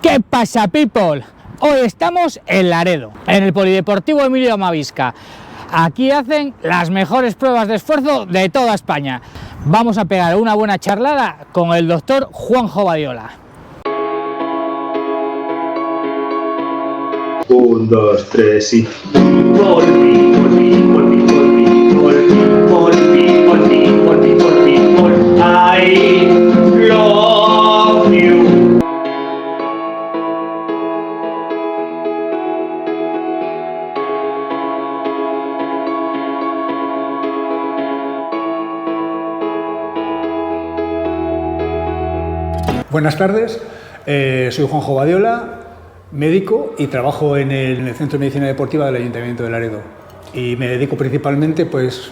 ¿Qué pasa, people? Hoy estamos en Laredo, en el Polideportivo Emilio Amavisca. Aquí hacen las mejores pruebas de esfuerzo de toda España. Vamos a pegar una buena charlada con el doctor Juanjo Badiola. 1, 2, 3 y... I love you. Buenas tardes, soy Juanjo Badiola, médico y trabajo en el Centro de Medicina Deportiva del Ayuntamiento de Laredo. Y me dedico principalmente, pues,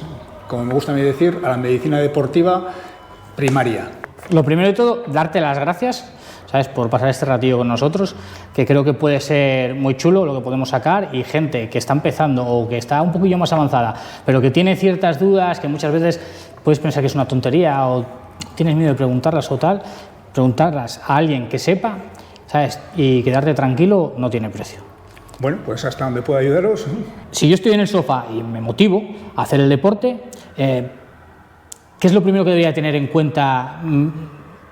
como me gusta a mí decir, a la medicina deportiva primaria. Lo primero de todo, darte las gracias, ¿sabes?, por pasar este ratillo con nosotros, que creo que puede ser muy chulo lo que podemos sacar, y gente que está empezando o que está un poquillo más avanzada, pero que tiene ciertas dudas, que muchas veces puedes pensar que es una tontería o tienes miedo de preguntarlas o tal, preguntarlas a alguien que sepa, ¿sabes?, y quedarte tranquilo no tiene precio. Bueno, pues hasta donde pueda ayudaros. Si yo estoy en el sofá y me motivo a hacer el deporte, ¿qué es lo primero que debería tener en cuenta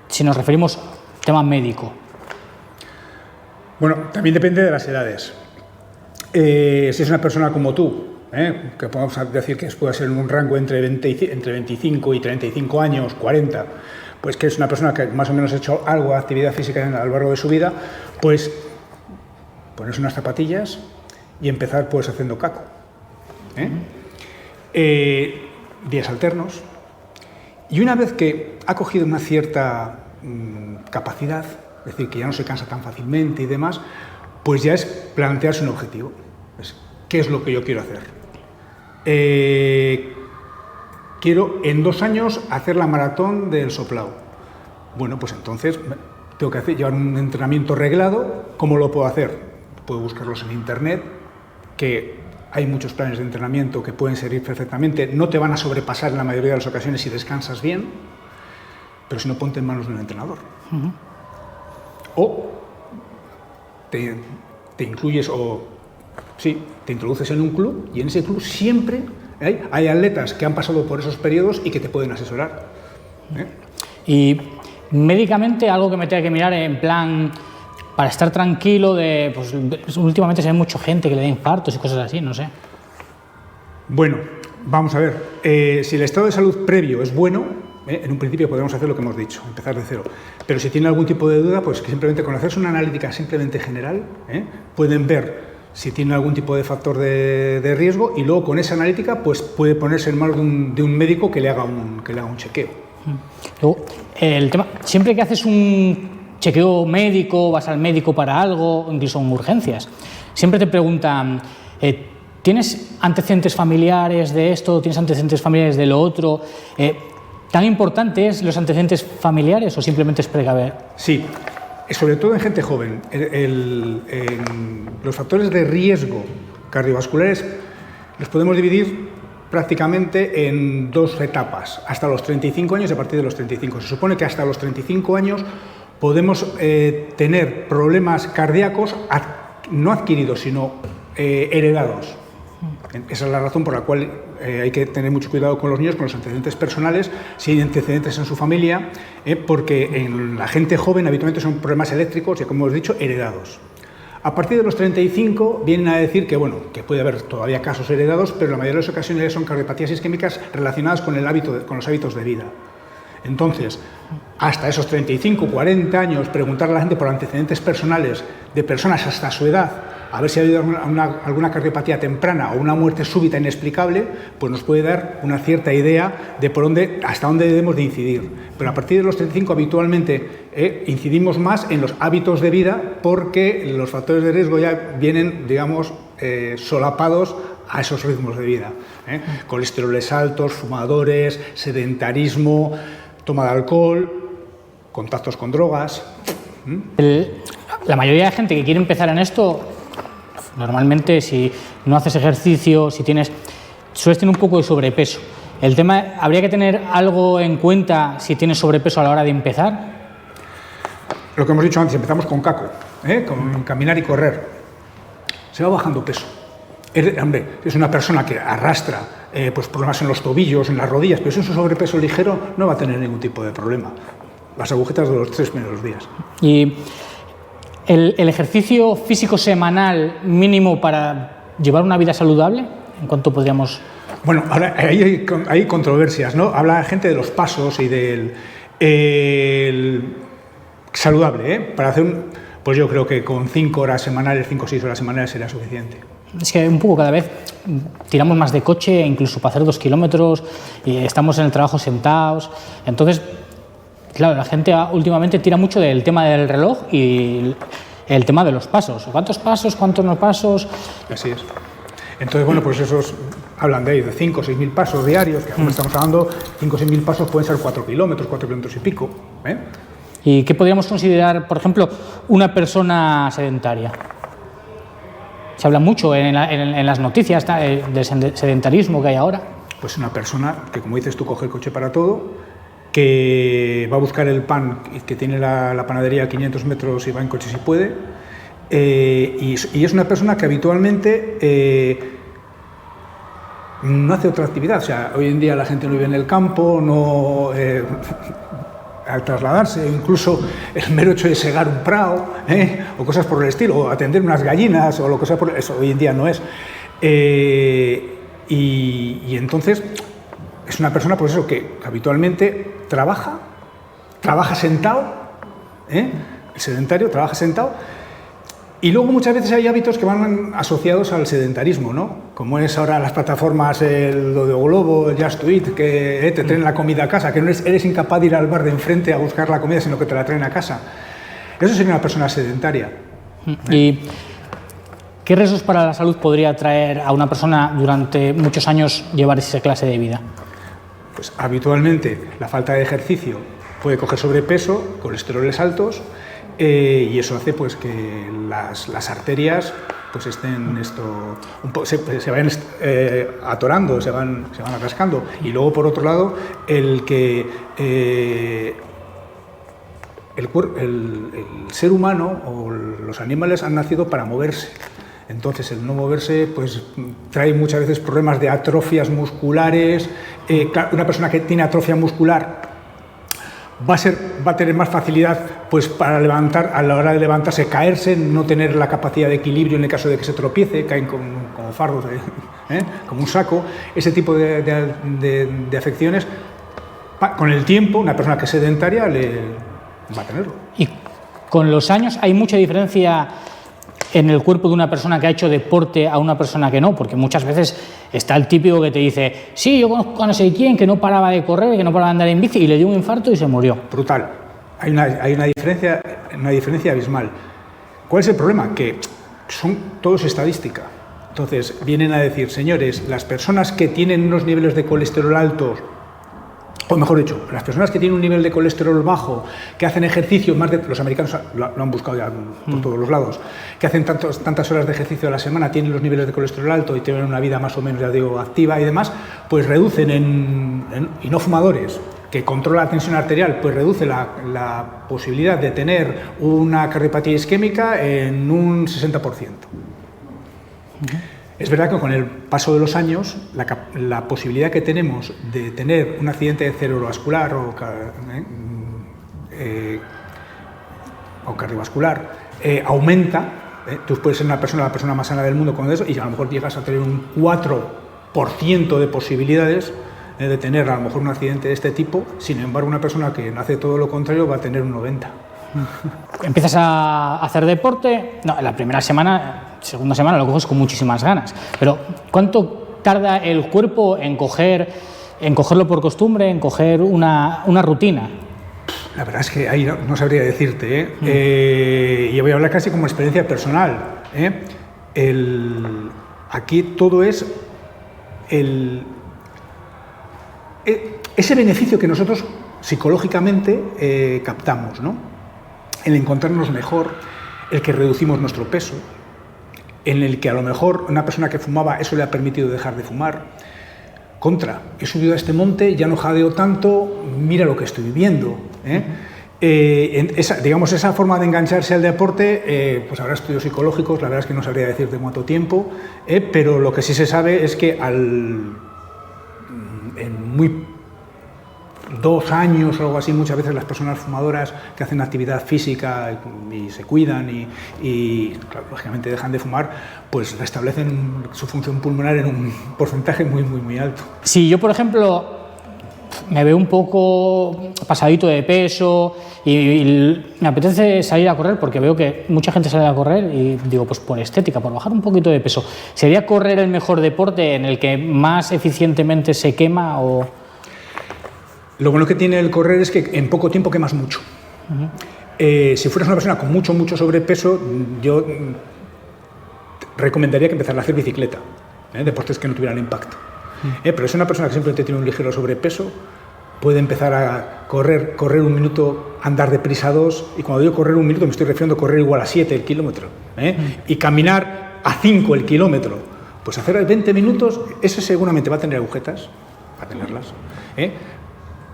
si nos referimos al tema médico? Bueno, también depende de las edades. Si es una persona como tú, que podemos decir que puede ser en un rango entre 25 y 35 años, 40, pues que es una persona que más o menos ha hecho algo de actividad física a lo largo de su vida, pues ponerse unas zapatillas y empezar pues haciendo caco. Días alternos. Y una vez que ha cogido una cierta capacidad, es decir, que ya no se cansa tan fácilmente y demás, pues ya es plantearse un objetivo. Pues, ¿qué es lo que yo quiero hacer? Quiero en 2 años hacer la maratón del Soplao. Bueno, pues entonces tengo que llevar un entrenamiento reglado. ¿Cómo lo puedo hacer? Puedo buscarlos en internet, que hay muchos planes de entrenamiento que pueden servir perfectamente. No te van a sobrepasar en la mayoría de las ocasiones si descansas bien, pero si no, ponte en manos de un entrenador. O te incluyes te introduces en un club, y en ese club siempre hay atletas que han pasado por esos periodos y que te pueden asesorar. Y médicamente, algo que me tenga que mirar en plan para estar tranquilo, pues últimamente se ve mucha gente que le da infartos y cosas así, no sé. Bueno, vamos a ver, si el estado de salud previo es bueno, en un principio podemos hacer lo que hemos dicho, empezar de cero. Pero si tiene algún tipo de duda, pues que simplemente con hacerse una analítica simplemente general, pueden ver si tiene algún tipo de factor de riesgo, y luego con esa analítica pues puede ponerse en manos de un médico que le haga un chequeo. Luego, el tema, siempre que haces un chequeo médico, vas al médico para algo, incluso en urgencias, siempre te preguntan, ¿tienes antecedentes familiares de esto? ¿Tienes antecedentes familiares de lo otro? ¿Tan importantes los antecedentes familiares o simplemente es precaver? Sí, sobre todo en gente joven. Los factores de riesgo cardiovasculares los podemos dividir prácticamente en 2 etapas, hasta los 35 años y a partir de los 35. Se supone que hasta los 35 años podemos tener problemas cardíacos no adquiridos, sino heredados. Esa es la razón por la cual hay que tener mucho cuidado con los niños, con los antecedentes personales, si hay antecedentes en su familia, porque en la gente joven habitualmente son problemas eléctricos y, como hemos dicho, heredados. A partir de los 35 vienen a decir que, bueno, que puede haber todavía casos heredados, pero la mayoría de las ocasiones son cardiopatías isquémicas relacionadas con los hábitos de vida. Entonces, hasta esos 35, 40 años, preguntarle a la gente por antecedentes personales de personas hasta su edad, a ver si ha habido alguna cardiopatía temprana o una muerte súbita inexplicable, pues nos puede dar una cierta idea de hasta dónde debemos de incidir. Pero a partir de los 35 habitualmente incidimos más en los hábitos de vida, porque los factores de riesgo ya vienen, digamos, solapados a esos ritmos de vida. Colesteroles altos, fumadores, sedentarismo, toma de alcohol, contactos con drogas. La mayoría de gente que quiere empezar en esto, normalmente si no haces ejercicio, sueles tener un poco de sobrepeso. El tema, ¿habría que tener algo en cuenta si tienes sobrepeso a la hora de empezar? lo que hemos dicho antes, empezamos con caco, con caminar y correr. Se va bajando peso. Hombre, es una persona que arrastra pues problemas en los tobillos, en las rodillas, pero si es un sobrepeso ligero no va a tener ningún tipo de problema. Las agujetas de los 3 primeros días. Y el ejercicio físico semanal mínimo para llevar una vida saludable, ¿en cuánto podríamos...? Bueno, ahora hay controversias, ¿no? Habla gente de los pasos y del saludable, Para hacer pues yo creo que con 5 horas semanales, 5 o 6 horas semanales sería suficiente. Es que un poco cada vez tiramos más de coche, incluso para hacer 2 kilómetros, y estamos en el trabajo sentados. Entonces, claro, la gente últimamente tira mucho del tema del reloj y el tema de los pasos. ¿Cuántos pasos? ¿Cuántos no pasos? Así es. Entonces, bueno, pues esos hablan de 5 o 6 mil pasos diarios, que estamos hablando, 5 o 6 mil pasos pueden ser 4 kilómetros y pico. ¿Y qué podríamos considerar, por ejemplo, una persona sedentaria? Se habla mucho en las noticias del sedentarismo que hay ahora. Pues una persona que, como dices tú, coge el coche para todo, que va a buscar el pan, que tiene la panadería a 500 metros y va en coche si puede, y es una persona que habitualmente no hace otra actividad. O sea, hoy en día la gente no vive en el campo, no... al trasladarse, incluso el mero hecho de segar un prado, o cosas por el estilo, o atender unas gallinas, o lo que sea por eso, hoy en día no es. Y entonces es una persona, pues eso, que habitualmente trabaja sentado, el sedentario trabaja sentado, y luego muchas veces hay hábitos que van asociados al sedentarismo, ¿no? Como es ahora las plataformas, lo de Globo, el Just to Eat, que te traen la comida a casa, que no eres incapaz de ir al bar de enfrente a buscar la comida, sino que te la traen a casa. Eso sería una persona sedentaria. ¿Y qué riesgos para la salud podría traer a una persona durante muchos años llevar esa clase de vida? Pues habitualmente la falta de ejercicio puede coger sobrepeso, colesteroles altos, y eso hace pues que las arterias pues estén se vayan atorando, se van atascando. Y luego, por otro lado, el ser humano o los animales han nacido para moverse. Entonces, el no moverse pues trae muchas veces problemas de atrofias musculares. Una persona que tiene atrofia muscular va a tener más facilidad pues para levantar, a la hora de levantarse, caerse, no tener la capacidad de equilibrio en el caso de que se tropiece, caen como fardos, como un saco. Ese tipo de afecciones, con el tiempo, una persona que es sedentaria va a tenerlo. Y con los años hay mucha diferencia en el cuerpo de una persona que ha hecho deporte a una persona que no, porque muchas veces está el típico que te dice, sí, yo conozco a no sé quién que no paraba de correr, que no paraba de andar en bici y le dio un infarto y se murió. Brutal. Hay una diferencia abismal. ¿Cuál es el problema? Que son todos estadística. Entonces vienen a decir, señores, las personas que tienen unos niveles de colesterol altos, o mejor dicho, las personas que tienen un nivel de colesterol bajo, que hacen ejercicio, los americanos lo han buscado ya por todos los lados, que hacen tantas horas de ejercicio a la semana, tienen los niveles de colesterol alto y tienen una vida más o menos, ya digo, activa y demás, pues reducen y no fumadores, que controla la tensión arterial, pues reduce la posibilidad de tener una cardiopatía isquémica en un 60%. Es verdad que con el paso de los años, la posibilidad que tenemos de tener un accidente cerebrovascular o cardiovascular aumenta. Tú puedes ser la persona más sana del mundo con eso y a lo mejor llegas a tener un 4% de posibilidades de tener a lo mejor un accidente de este tipo. Sin embargo, una persona que hace todo lo contrario va a tener un 90%. Empiezas a hacer deporte, no, la primera semana, segunda semana lo coges con muchísimas ganas, pero ¿cuánto tarda el cuerpo en cogerlo por costumbre, en coger una rutina? La verdad es que ahí no sabría decirte, y voy a hablar casi como experiencia personal. Aquí todo es ese beneficio que nosotros psicológicamente captamos, ¿no? El encontrarnos mejor, el que reducimos nuestro peso, en el que a lo mejor una persona que fumaba eso le ha permitido dejar de fumar. He subido a este monte, ya no jadeo tanto, mira lo que estoy viviendo. esa forma de engancharse al deporte, pues habrá estudios psicológicos, la verdad es que no sabría decir de cuánto tiempo, pero lo que sí se sabe es que en 2 años o algo así, muchas veces las personas fumadoras que hacen actividad física y se cuidan y claro, lógicamente dejan de fumar, pues restablecen su función pulmonar en un porcentaje muy, muy, muy alto. Si yo, por ejemplo, me veo un poco pasadito de peso y me apetece salir a correr, porque veo que mucha gente sale a correr y digo, pues por estética, por bajar un poquito de peso, ¿sería correr el mejor deporte en el que más eficientemente se quema? O... Lo bueno que tiene el correr es que en poco tiempo quemas mucho. Si fueras una persona con mucho, mucho sobrepeso, yo recomendaría que empezaras a hacer bicicleta, deportes que no tuvieran impacto. Pero es una persona que simplemente tiene un ligero sobrepeso, puede empezar a correr 1 minuto, andar deprisa 2, y cuando digo correr 1 minuto me estoy refiriendo a correr igual a 7 el kilómetro, y caminar a 5 el kilómetro. Pues hacer 20 minutos, eso seguramente va a tener agujetas, va a tenerlas.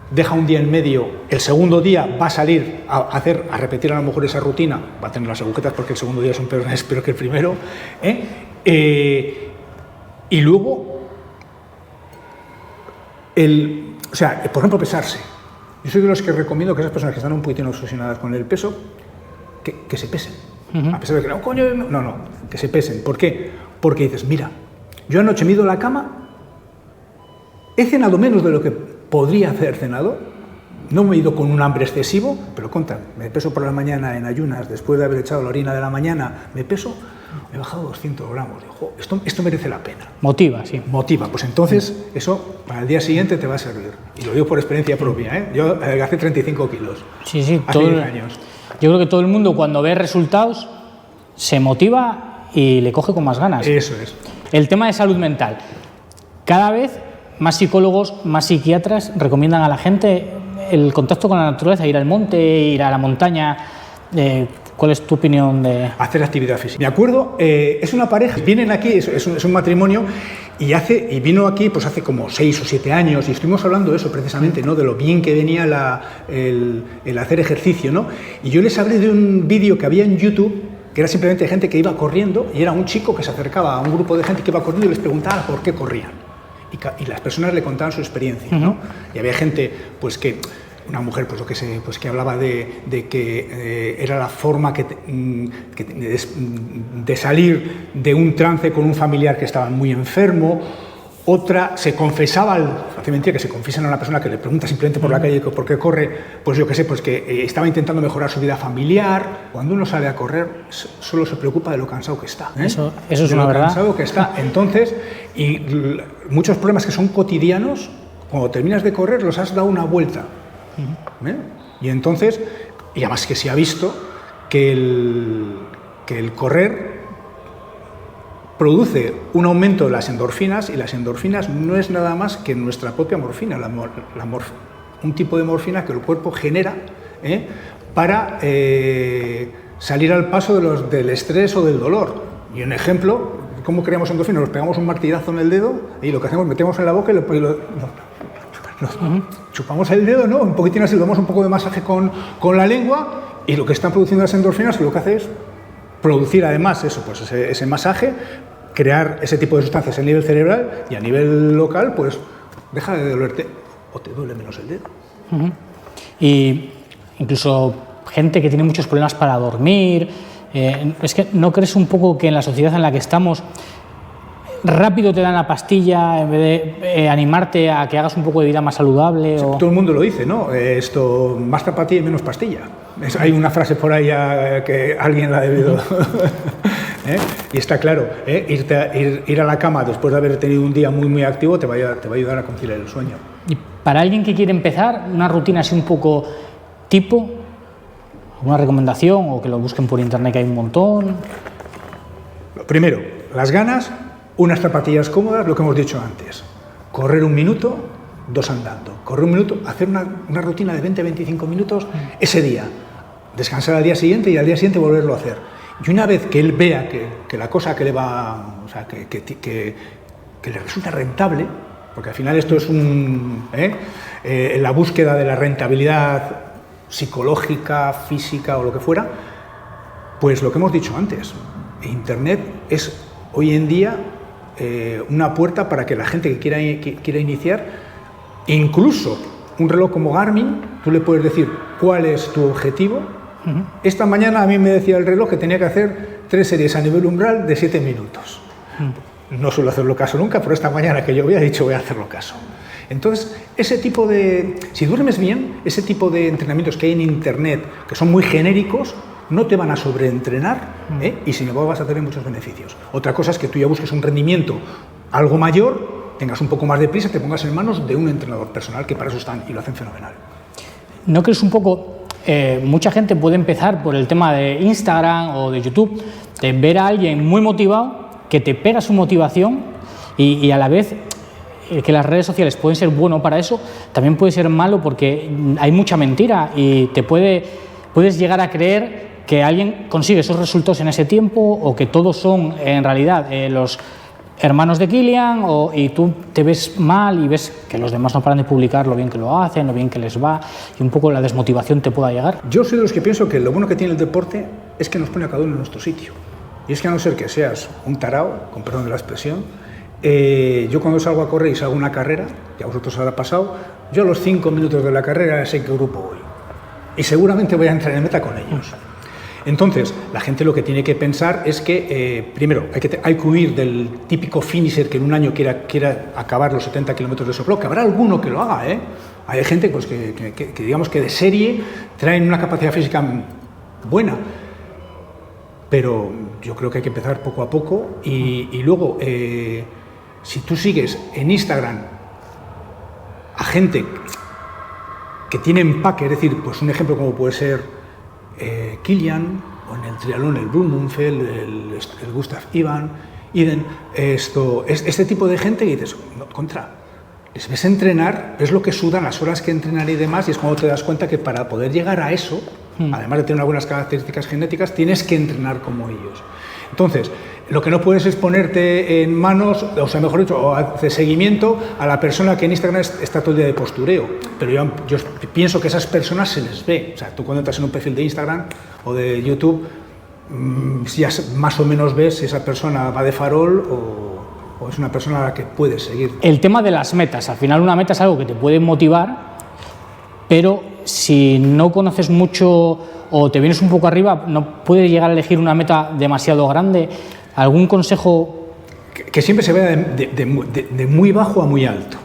Deja un día en medio, el segundo día va a salir a repetir a lo mejor esa rutina, va a tener las agujetas porque el segundo día es peor que el primero, y luego... por ejemplo, pesarse. Yo soy de los que recomiendo que esas personas que están un poquitín obsesionadas con el peso, que se pesen. A pesar de que no, que se pesen. ¿Por qué? Porque dices, mira, yo anoche me he ido a la cama, he cenado menos de lo que podría haber cenado, no me he ido con un hambre excesivo, pero me peso por la mañana en ayunas, después de haber echado la orina de la mañana, me he bajado 200 gramos. Digo, esto merece la pena. Motiva, sí. Motiva, pues entonces eso para el día siguiente te va a servir. Y lo digo por experiencia propia, Yo adelgacé 35 kilos. Sí, hace 10 años. Yo creo que todo el mundo cuando ve resultados se motiva y le coge con más ganas. Eso es. El tema de salud mental. Cada vez más psicólogos, más psiquiatras recomiendan a la gente el contacto con la naturaleza, ir al monte, ir a la montaña. ¿Cuál es tu opinión de...? Hacer actividad física. Me acuerdo, es una pareja, vienen aquí, es un matrimonio, y vino aquí pues hace como 6 o 7 años, y estuvimos hablando de eso precisamente, ¿no? De lo bien que venía el hacer ejercicio, ¿no? Y yo les hablé de un vídeo que había en YouTube, que era simplemente gente que iba corriendo, y era un chico que se acercaba a un grupo de gente que iba corriendo y les preguntaba por qué corrían. Y las personas le contaban su experiencia, ¿no? Y había gente, pues que... Una mujer, pues lo que sé, pues que hablaba de que era la forma de salir de un trance con un familiar que estaba muy enfermo. Otra se confesaba, hace mentira que se confiesan a una persona que le pregunta simplemente por la calle por qué corre, pues yo qué sé, pues que estaba intentando mejorar su vida familiar. Cuando uno sale a correr, solo se preocupa de lo cansado que está. Eso es una verdad. De lo cansado que está. Entonces, y muchos problemas que son cotidianos, cuando terminas de correr, los has dado una vuelta. Y entonces, y además que se ha visto que el correr produce un aumento de las endorfinas, y las endorfinas no es nada más que nuestra propia morfina, un tipo de morfina que el cuerpo genera para salir al paso del estrés o del dolor. Y un ejemplo, ¿cómo creamos endorfinas? Nos pegamos un martillazo en el dedo y lo que hacemos, metemos en la boca y chupamos el dedo, ¿no? Un poquitín así, damos un poco de masaje con la lengua, y lo que están produciendo las endorfinas lo que hace es producir además eso, pues ese masaje, crear ese tipo de sustancias a nivel cerebral, y a nivel local pues deja de dolerte o te duele menos el dedo. Y incluso gente que tiene muchos problemas para dormir, es que ¿no crees un poco que en la sociedad en la que estamos rápido te dan la pastilla en vez de animarte a que hagas un poco de vida más saludable? O... Todo el mundo lo dice, ¿no? Esto, más zapatilla y menos pastilla. Hay una frase por ahí que alguien la ha debido... Y está claro, ir a la cama después de haber tenido un día muy, muy activo te va a ayudar a conciliar el sueño. Y para alguien que quiere empezar, una rutina así un poco tipo, ¿alguna recomendación? O que lo busquen por internet, que hay un montón. Lo primero, las ganas... Unas zapatillas cómodas, lo que hemos dicho antes. Correr 1 minuto, 2 andando. Correr 1 minuto, hacer una rutina de 20-25 minutos ese día. Descansar al día siguiente y al día siguiente volverlo a hacer. Y una vez que él vea que la cosa que le va, o sea, que le resulta rentable, porque al final esto es la búsqueda de la rentabilidad psicológica, física o lo que fuera, pues lo que hemos dicho antes, Internet es hoy en día una puerta para que la gente que quiera iniciar, incluso un reloj como Garmin, tú le puedes decir cuál es tu objetivo. Esta mañana a mí me decía el reloj que tenía que hacer 3 series a nivel umbral de 7 minutos. No suelo hacerlo caso nunca, pero esta mañana que yo había dicho voy a hacerlo caso. Entonces, ese tipo de... Si duermes bien, ese tipo de entrenamientos que hay en Internet, que son muy genéricos, no te van a sobreentrenar, y sin embargo vas a tener muchos beneficios. Otra cosa es que tú ya busques un rendimiento algo mayor, tengas un poco más de prisa, te pongas en manos de un entrenador personal, que para eso están y lo hacen fenomenal. ¿No crees un poco... mucha gente puede empezar por el tema de Instagram o de YouTube, de ver a alguien muy motivado, que te pega su motivación y a la vez que las redes sociales pueden ser bueno para eso, también puede ser malo porque hay mucha mentira y puedes llegar a creer que alguien consigue esos resultados en ese tiempo o que todos son en realidad los hermanos de Kilian y tú te ves mal y ves que los demás no paran de publicar lo bien que lo hacen, lo bien que les va y un poco la desmotivación te pueda llegar. Yo soy de los que pienso que lo bueno que tiene el deporte es que nos pone a cada uno en nuestro sitio. Y es que a no ser que seas un tarao, con perdón de la expresión, yo cuando salgo a correr y salgo una carrera, y a vosotros os habrá pasado, yo a los 5 minutos de la carrera sé qué grupo voy. Y seguramente voy a entrar en meta con ellos. Entonces, la gente lo que tiene que pensar es que, primero, hay que huir del típico finisher que en un año quiera acabar los 70 kilómetros de soplo, que habrá alguno que lo haga, ¿eh? Hay gente pues, que digamos que de serie traen una capacidad física buena, pero yo creo que hay que empezar poco a poco y luego, si tú sigues en Instagram a gente que tiene empaque, es decir, pues un ejemplo como puede ser Kilian, o en el triatlón el Blumenfeld, el Gustav Iden, este tipo de gente, y dices, no, les ves entrenar, ves lo que sudan, las horas que entrenan y demás, y es cuando te das cuenta que para poder llegar a eso, además de tener algunas características genéticas, tienes que entrenar como ellos. Entonces, lo que no puedes es ponerte en manos, o sea, mejor dicho, o hacer seguimiento a la persona que en Instagram está todo el día de postureo. Pero yo pienso que a esas personas se les ve. O sea, tú cuando entras en un perfil de Instagram o de YouTube, ya más o menos ves si esa persona va de farol o es una persona a la que puedes seguir. El tema de las metas. Al final una meta es algo que te puede motivar, pero si no conoces mucho o te vienes un poco arriba, no puedes llegar a elegir una meta demasiado grande. ¿Algún consejo? Que siempre se vea de muy bajo a muy alto.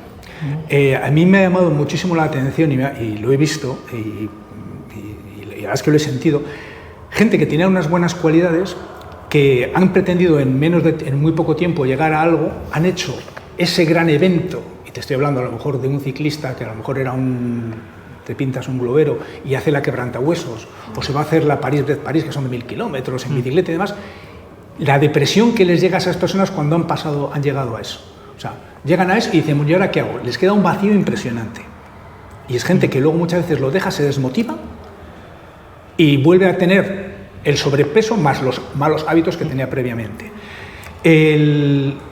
A mí me ha llamado muchísimo la atención y lo he visto y la verdad es que lo he sentido. Gente que tiene unas buenas cualidades, que han pretendido en muy poco tiempo llegar a algo, han hecho ese gran evento, y te estoy hablando a lo mejor de un ciclista que a lo mejor era te pintas un globero y hace la quebrantahuesos, o se va a hacer la París-Brest-París, que son de 1000 kilómetros en bicicleta y demás. La depresión que les llega a esas personas cuando han llegado a eso. O sea, llegan a eso y dicen, ¿y ahora qué hago? Les queda un vacío impresionante. Y es gente que luego muchas veces lo deja, se desmotiva y vuelve a tener el sobrepeso más los malos hábitos que tenía previamente.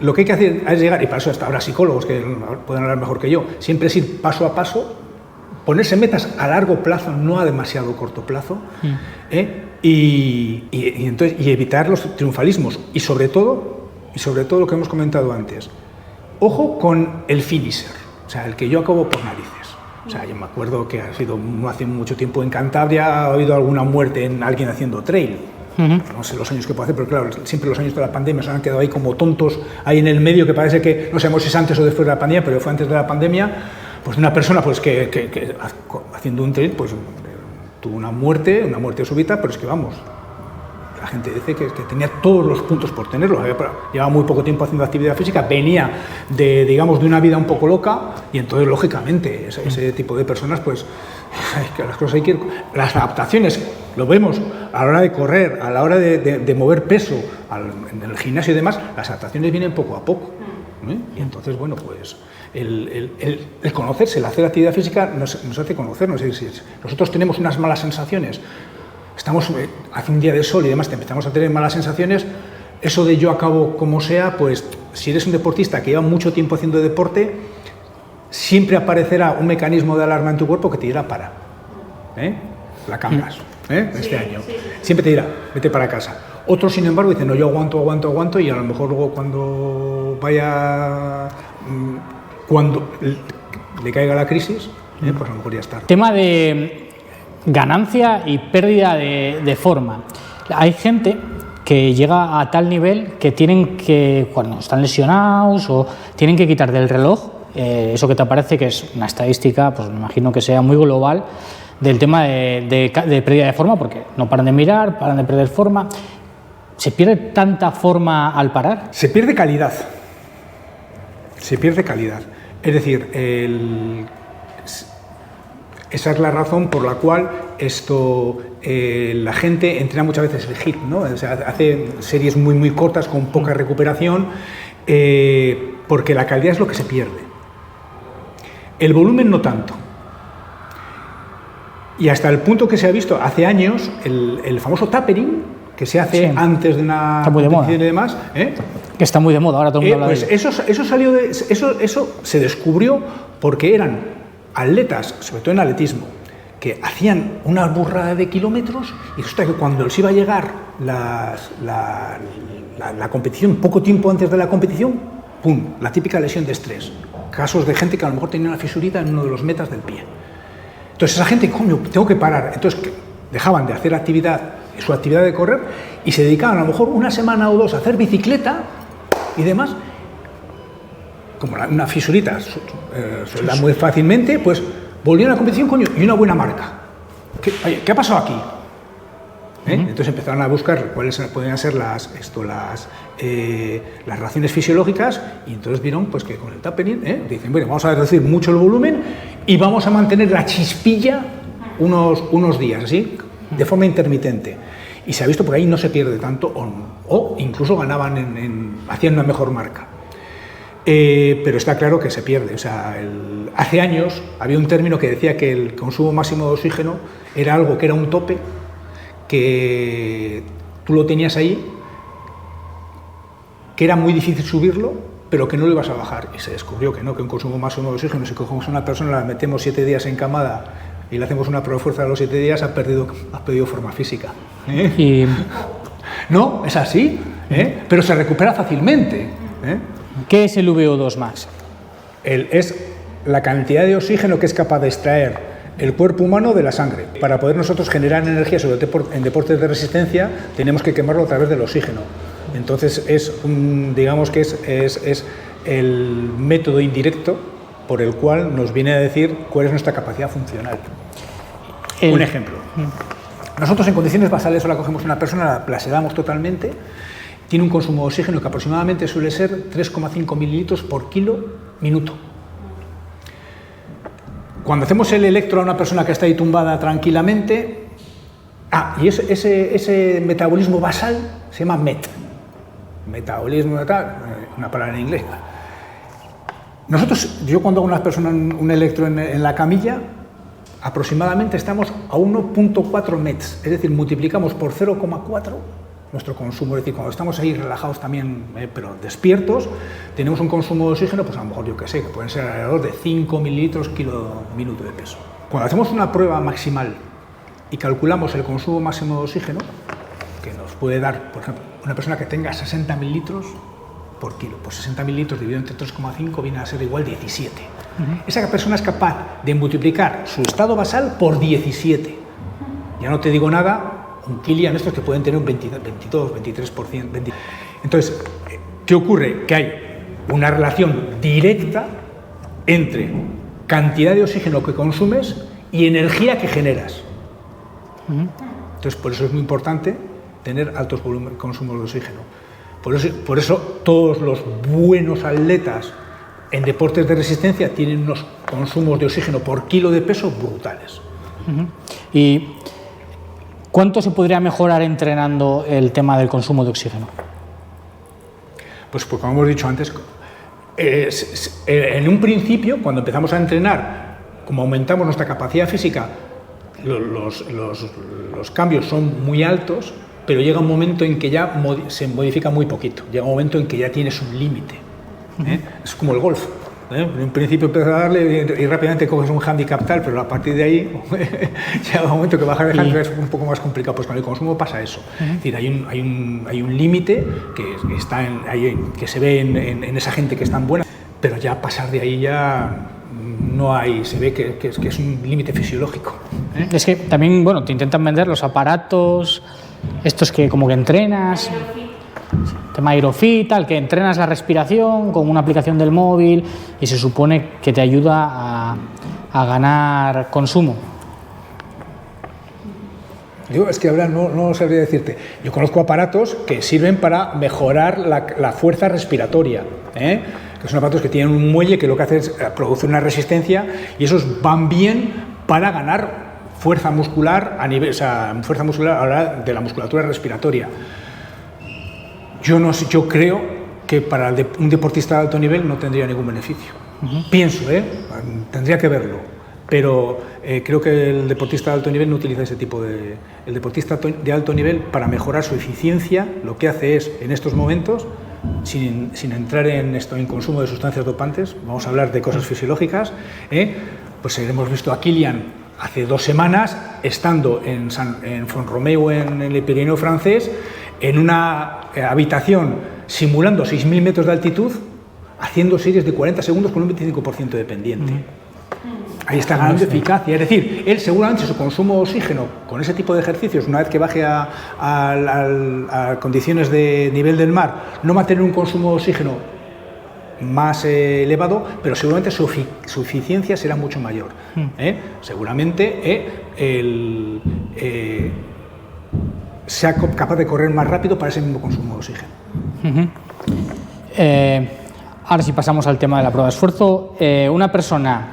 Lo que hay que hacer es llegar, y para eso hasta habrá psicólogos que pueden hablar mejor que yo, siempre es ir paso a paso, ponerse metas a largo plazo, no a demasiado corto plazo, y evitar los triunfalismos. Y sobre todo lo que hemos comentado antes, ojo con el finisher, o sea, el que yo acabo por narices. O sea, yo me acuerdo que no hace mucho tiempo en Cantabria ha habido alguna muerte en alguien haciendo trail. No sé los años que puede hacer, pero claro, siempre los años de la pandemia se han quedado ahí como tontos, ahí en el medio, que parece que no sabemos si es antes o después de la pandemia, pero fue antes de la pandemia. Pues una persona pues que haciendo un trail pues tuvo una muerte súbita, pero es que vamos, la gente dice que tenía todos los puntos por tenerlo, llevaba muy poco tiempo haciendo actividad física, venía de una vida un poco loca, y entonces lógicamente ese tipo de personas pues las cosas hay que ir, las adaptaciones, lo vemos a la hora de correr, a la hora de mover peso, en el gimnasio y demás, las adaptaciones vienen poco a poco, y entonces bueno pues el conocerse, el hacer actividad física nos hace conocernos. Nosotros tenemos unas malas sensaciones, hace un día de sol y demás, te empezamos a tener malas sensaciones, eso de yo acabo como sea, pues si eres un deportista que lleva mucho tiempo haciendo deporte, siempre aparecerá un mecanismo de alarma en tu cuerpo que te dirá para. la cambias, este año. Siempre te dirá, vete para casa. Otros, sin embargo, dicen, no, yo aguanto, y a lo mejor luego cuando le caiga la crisis, pues a lo mejor ya está. Tema de ganancia y pérdida de forma. Hay gente que llega a tal nivel que tienen que, cuando están lesionados o tienen que quitar del reloj, eso que te aparece, que es una estadística, pues me imagino que sea muy global, del tema de pérdida de forma, porque no paran de mirar, paran de perder forma. ¿Se pierde tanta forma al parar? Se pierde calidad. Es decir, esa es la razón por la cual la gente entrena muchas veces el HIIT, ¿no? O sea, hace series muy cortas con poca recuperación, porque la calidad es lo que se pierde. El volumen no tanto. Y hasta el punto que se ha visto hace años, el famoso tapering, que se hace antes de una competición y demás, que está muy de moda, ahora todo el mundo habla pues de ello. eso se descubrió porque eran atletas, sobre todo en atletismo, que hacían una burrada de kilómetros, y resulta que cuando les iba a llegar la competición, poco tiempo antes de la competición, ¡pum!, la típica lesión de estrés. Casos de gente que a lo mejor tenía una fisurita en uno de los metas del pie. Entonces esa gente, coño, tengo que parar. Entonces dejaban de hacer su actividad de correr y se dedicaban a lo mejor una semana o dos a hacer bicicleta y demás. Como una fisurita suelda muy fácilmente, pues volvieron a la competición, coño, y una buena marca. ¿Qué ha pasado aquí? Entonces empezaron a buscar cuáles podían ser las reacciones fisiológicas, y entonces vieron pues que con el tapering dicen, bueno, vamos a reducir mucho el volumen y vamos a mantener la chispilla unos días, así, de forma intermitente. Y se ha visto por ahí no se pierde tanto, o incluso ganaban, hacían una mejor marca. Pero está claro que se pierde. O sea, hace años había un término que decía que el consumo máximo de oxígeno era algo que era un tope, que tú lo tenías ahí, que era muy difícil subirlo, pero que no lo ibas a bajar. Y se descubrió que no, que un consumo máximo de oxígeno, si cogemos a una persona, la metemos 7 días encamada y le hacemos una prueba de fuerza a los 7 días, has perdido forma física. No, es así, pero se recupera fácilmente. ¿Qué es el VO2 max? Es la cantidad de oxígeno que es capaz de extraer el cuerpo humano de la sangre. Para poder nosotros generar energía, sobre todo en deportes de resistencia, tenemos que quemarlo a través del oxígeno. Entonces digamos que es el método indirecto por el cual nos viene a decir cuál es nuestra capacidad funcional. Un ejemplo. Nosotros en condiciones basales ahora cogemos una persona, la sedamos totalmente, tiene un consumo de oxígeno que aproximadamente suele ser 3,5 mililitros por kilo minuto. Cuando hacemos el electro a una persona que está ahí tumbada tranquilamente, y ese metabolismo basal se llama MET, metabolismo tal, una palabra en inglés. Yo cuando hago a una persona un electro en la camilla, aproximadamente estamos a 1,4 METs, es decir, multiplicamos por 0,4 nuestro consumo. Es decir, cuando estamos ahí relajados también, pero despiertos, tenemos un consumo de oxígeno, pues a lo mejor, yo qué sé, que pueden ser alrededor de 5 mililitros kilo minuto de peso. Cuando hacemos una prueba maximal y calculamos el consumo máximo de oxígeno, que nos puede dar, por ejemplo, una persona que tenga 60 mililitros por kilo, pues 60 mililitros dividido entre 3,5 viene a ser igual 17. Esa persona es capaz de multiplicar su estado basal por 17. Ya no te digo nada, un kilian estos que pueden tener un 22, 23%. Entonces, ¿qué ocurre? Que hay una relación directa entre cantidad de oxígeno que consumes y energía que generas. Entonces, por eso es muy importante tener altos consumos de oxígeno. Por eso todos los buenos atletas en deportes de resistencia tienen unos consumos de oxígeno por kilo de peso brutales. ¿Y cuánto se podría mejorar entrenando el tema del consumo de oxígeno? Pues como hemos dicho antes, en un principio, cuando empezamos a entrenar, como aumentamos nuestra capacidad física, los cambios son muy altos, pero llega un momento en que ya se modifica muy poquito. Llega un momento en que ya tienes un límite. Es como el golf. En un principio empiezas a darle y rápidamente coges un handicap tal, pero a partir de ahí llega un momento que bajar el handicap es un poco más complicado. Pues con el consumo pasa eso. Es decir, hay un límite que está que se ve en esa gente que es tan buena, pero ya pasar de ahí ya no hay, se ve que es un límite fisiológico. Es que también, bueno, te intentan vender los aparatos, estos que como que entrenas, tema Aerofit, tal, que entrenas la respiración con una aplicación del móvil y se supone que te ayuda a ganar consumo. Es que ahora no sabría decirte. Yo conozco aparatos que sirven para mejorar la fuerza respiratoria, que son aparatos que tienen un muelle que lo que hace es producir una resistencia y esos van bien para ganar fuerza muscular fuerza muscular a la hora de la musculatura respiratoria. Yo creo que para un deportista de alto nivel no tendría ningún beneficio. Pienso, tendría que verlo, pero creo que el deportista de alto nivel no utiliza ese tipo de... El deportista de alto nivel, para mejorar su eficiencia, lo que hace es, en estos momentos, sin entrar en consumo de sustancias dopantes, vamos a hablar de cosas fisiológicas, pues hemos visto a Kilian hace 2 semanas, estando en Font-Romeu, en el Pirineo francés, en una habitación simulando 6.000 metros de altitud, haciendo series de 40 segundos con un 25% de pendiente. Ahí está ganando eficacia. Es decir, él seguramente su consumo de oxígeno con ese tipo de ejercicios, una vez que baje a condiciones de nivel del mar, no va a tener un consumo de oxígeno más elevado, pero seguramente su eficiencia será mucho mayor. Seguramente sea capaz de correr más rápido para ese mismo consumo de oxígeno. Ahora sí pasamos al tema de la prueba de esfuerzo. Una persona,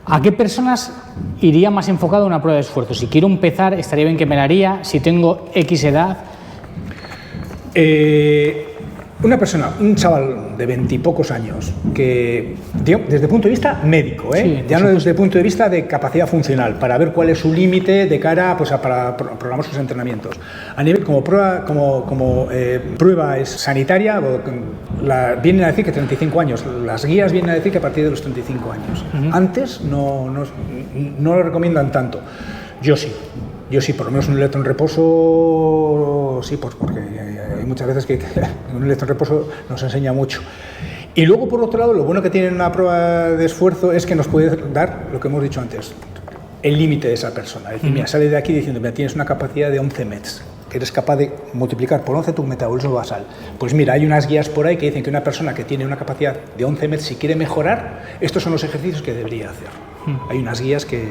¿a qué personas iría más enfocado una prueba de esfuerzo? Si quiero empezar, estaría bien que me la haría. Si tengo X edad. Una persona, un chaval de 20 y pocos años, que desde el punto de vista médico, Sí, ya no desde el punto de vista de capacidad funcional, para ver cuál es su límite de cara para programar sus entrenamientos. A nivel como prueba es sanitaria, vienen a decir que 35 años, las guías vienen a decir que a partir de los 35 años. Antes no lo recomiendan tanto. Yo sí, por lo menos un electro en reposo, sí, porque hay muchas veces que un electro en reposo nos enseña mucho. Y luego, por otro lado, lo bueno que tiene una prueba de esfuerzo es que nos puede dar lo que hemos dicho antes, el límite de esa persona. Es decir, mira, sale de aquí diciendo, mira, tienes una capacidad de 11 METs, que eres capaz de multiplicar por 11 tu metabolismo basal. Pues mira, hay unas guías por ahí que dicen que una persona que tiene una capacidad de 11 METs, si quiere mejorar, estos son los ejercicios que debería hacer. Hay unas guías que...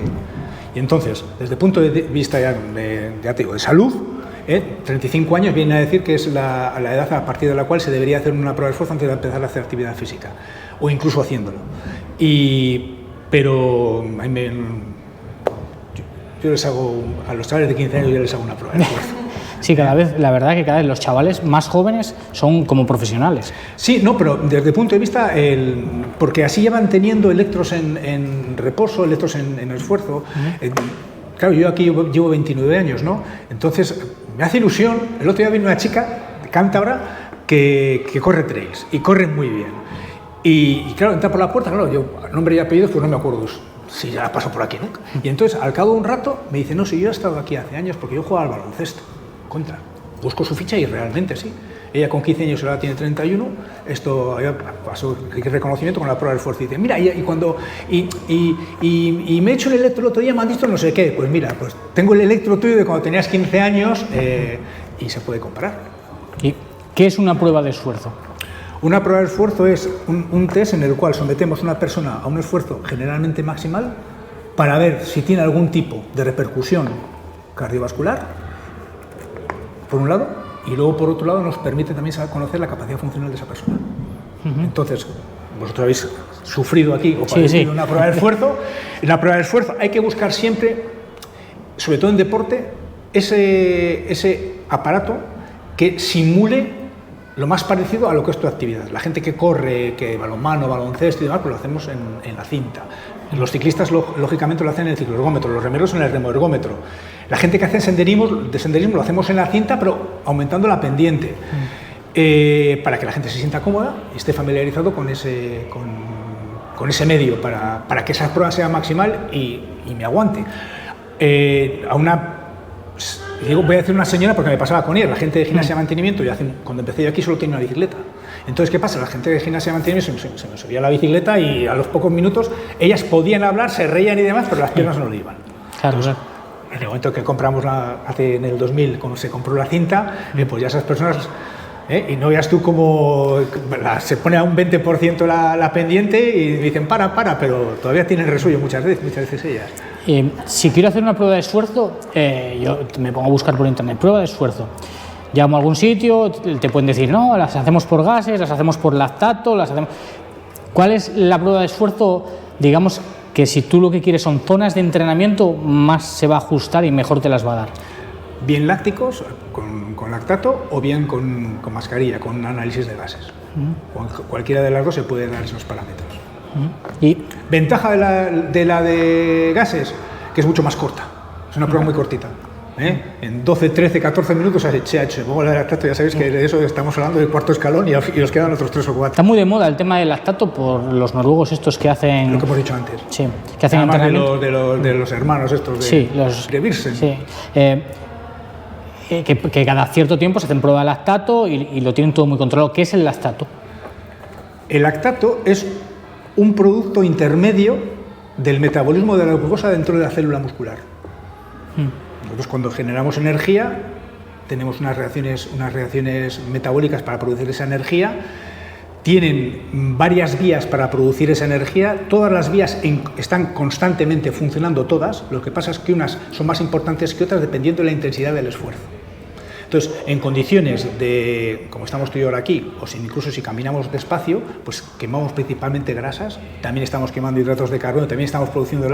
Y entonces, desde el punto de vista de salud, 35 años viene a decir que es la edad a partir de la cual se debería hacer una prueba de esfuerzo antes de empezar a hacer actividad física, o incluso haciéndolo. Pero yo les hago, a los chavales de 15 años yo les hago una prueba de esfuerzo. Sí, la verdad que cada vez los chavales más jóvenes son como profesionales. Sí, no, pero desde el punto de vista, porque así llevan teniendo electros en reposo, electros en esfuerzo. Claro, yo aquí llevo 29 años, ¿no? Entonces, me hace ilusión. El otro día vino una chica de cántabra que corre trails y corre muy bien. Y claro, entra por la puerta, claro, yo nombre y apellidos pues no me acuerdo si ya paso por aquí nunca. Y entonces, al cabo de un rato, me dice, no, si yo he estado aquí hace años porque yo jugaba al baloncesto. Contra. Busco su ficha y realmente sí. Ella con 15 años ahora tiene 31. Esto pasó reconocimiento con la prueba del esfuerzo. Y dice, mira, y me he hecho el electro el otro día, me han dicho no sé qué. Pues mira, pues tengo el electro tuyo de cuando tenías 15 años y se puede comparar. ¿Y qué es una prueba de esfuerzo? Una prueba de esfuerzo es un test en el cual sometemos a una persona a un esfuerzo generalmente maximal para ver si tiene algún tipo de repercusión cardiovascular, por un lado, y luego por otro lado nos permite también saber conocer la capacidad funcional de esa persona. Entonces, vosotros habéis sufrido aquí o padecido una prueba de esfuerzo. En la prueba de esfuerzo hay que buscar siempre, sobre todo en deporte, ese aparato que simule lo más parecido a lo que es tu actividad. La gente que corre, que balonmano, baloncesto y demás, pues lo hacemos en la cinta. Los ciclistas, lógicamente, lo hacen en el cicloergómetro, los remeros en el remoergómetro. La gente que hace senderismo lo hacemos en la cinta, pero aumentando la pendiente. para que la gente se sienta cómoda y esté familiarizado con ese medio, para que esa prueba sea maximal y me aguante. Voy a decir una señora porque me pasaba con ella, la gente de gimnasia de mantenimiento, cuando empecé yo aquí solo tenía una bicicleta. Entonces, ¿qué pasa? La gente de gimnasia de mantenimiento se me subía a la bicicleta y a los pocos minutos ellas podían hablar, se reían y demás, pero las piernas no lo iban. Claro, claro. En el momento que compramos en el 2000, cuando se compró la cinta, pues ya esas personas, y no veas tú cómo se pone a un 20% la pendiente y dicen para, pero todavía tienen resuello muchas veces ellas. Si quiero hacer una prueba de esfuerzo, yo me pongo a buscar por internet, prueba de esfuerzo. Llamo a algún sitio, te pueden decir, no, las hacemos por gases, las hacemos por lactato, ¿Cuál es la prueba de esfuerzo, digamos, que si tú lo que quieres son zonas de entrenamiento, más se va a ajustar y mejor te las va a dar? Bien lácticos, con lactato, o bien con mascarilla, con análisis de gases. Cualquiera de las dos se puede dar esos parámetros. ¿Y ventaja de la de gases? Que es mucho más corta, es una prueba muy cortita. En 12, 13, 14 minutos se ha hecho. Luego la de lactato, ya sabéis que de eso estamos hablando del cuarto escalón y os quedan otros 3 o 4. Está muy de moda el tema del lactato por los noruegos estos que hacen... Lo que hemos dicho antes. Sí, que hacen entrenamiento. De los hermanos estos de Birsen. Sí, que cada cierto tiempo se hacen prueba de lactato y lo tienen todo muy controlado. ¿Qué es el lactato? El lactato es un producto intermedio del metabolismo de la glucosa dentro de la célula muscular. Nosotros cuando generamos energía tenemos unas reacciones metabólicas para producir esa energía, tienen varias vías para producir esa energía, todas las vías están constantemente funcionando todas, lo que pasa es que unas son más importantes que otras dependiendo de la intensidad del esfuerzo. Entonces, en condiciones de, como estamos tú y yo ahora aquí, o incluso si caminamos despacio, pues quemamos principalmente grasas, también estamos quemando hidratos de carbono, también estamos produciendo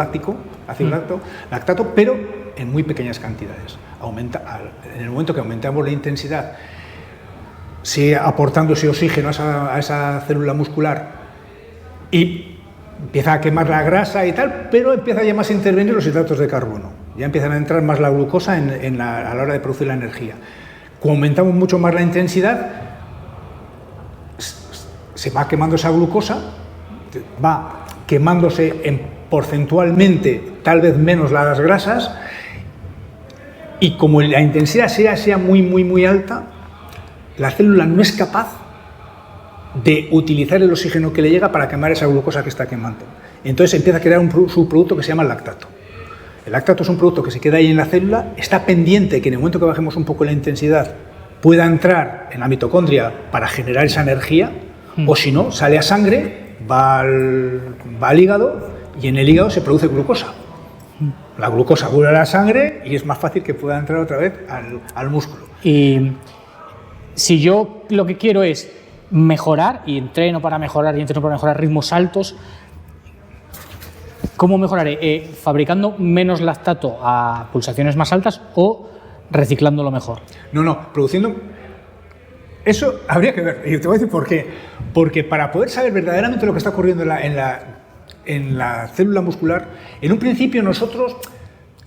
ácido lactato, pero en muy pequeñas cantidades. En el momento que aumentamos la intensidad, sigue aportando ese oxígeno a esa célula muscular y empieza a quemar la grasa y tal, pero empieza ya más a intervenir los hidratos de carbono. Ya empiezan a entrar más la glucosa a la hora de producir la energía. Cuando aumentamos mucho más la intensidad, se va quemando esa glucosa, va quemándose porcentualmente tal vez menos las grasas, y como la intensidad sea muy alta, la célula no es capaz de utilizar el oxígeno que le llega para quemar esa glucosa que está quemando. Entonces empieza a crear un subproducto que se llama lactato. El lactato es un producto que se queda ahí en la célula, está pendiente que en el momento que bajemos un poco la intensidad pueda entrar en la mitocondria para generar esa energía, o si no, sale a sangre, va al hígado y en el hígado se produce glucosa. La glucosa vuelve a la sangre y es más fácil que pueda entrar otra vez al músculo. Y si yo lo que quiero es mejorar, y entreno para mejorar ritmos altos, ¿cómo mejoraré? ¿Fabricando menos lactato a pulsaciones más altas o reciclándolo mejor? No, produciendo... Eso habría que ver, y te voy a decir por qué. Porque para poder saber verdaderamente lo que está ocurriendo en la célula muscular, en un principio nosotros,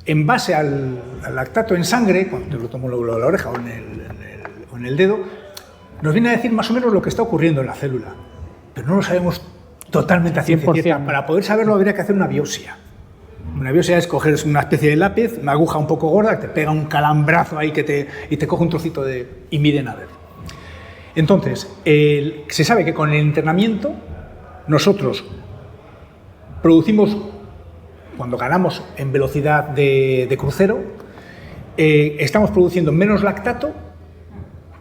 en base al lactato en sangre, cuando lo tomo en la oreja o en el dedo, nos viene a decir más o menos lo que está ocurriendo en la célula, pero no lo sabemos totalmente a ciencia cierta. Para poder saberlo habría que hacer una biopsia. Una biopsia es coger una especie de lápiz, una aguja un poco gorda, que te pega un calambrazo ahí y te coge un trocito y miden a ver. Entonces, se sabe que con el entrenamiento nosotros producimos, cuando ganamos en velocidad de crucero, estamos produciendo menos lactato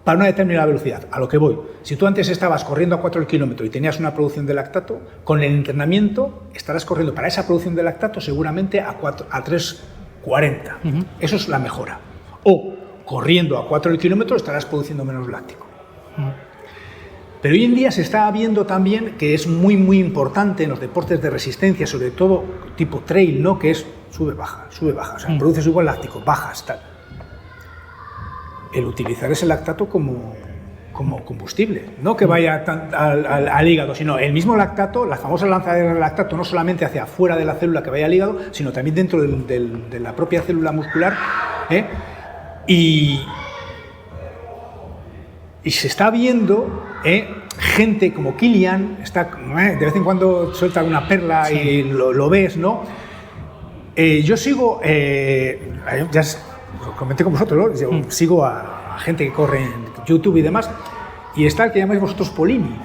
para una determinada velocidad. A lo que voy, si tú antes estabas corriendo a 4 kilómetros y tenías una producción de lactato, con el entrenamiento estarás corriendo para esa producción de lactato seguramente a 3:40. Eso es la mejora. O corriendo a 4 kilómetros estarás produciendo menos láctico. Pero hoy en día se está viendo también que es muy importante en los deportes de resistencia, sobre todo tipo trail, ¿no? Que es sube-baja, o sea, produces igual láctico, bajas, tal. El utilizar ese lactato como combustible, no que vaya al hígado, sino el mismo lactato, la famosa lanzadera de lactato, no solamente hacia afuera de la célula que vaya al hígado, sino también dentro de la propia célula muscular, y Y se está viendo gente como Kilian, de vez en cuando suelta una perla y lo ves, ¿no? Yo sigo, ya lo comenté con vosotros, ¿no? Yo sigo a gente que corre en YouTube y demás, y está el que llamáis vosotros Polini,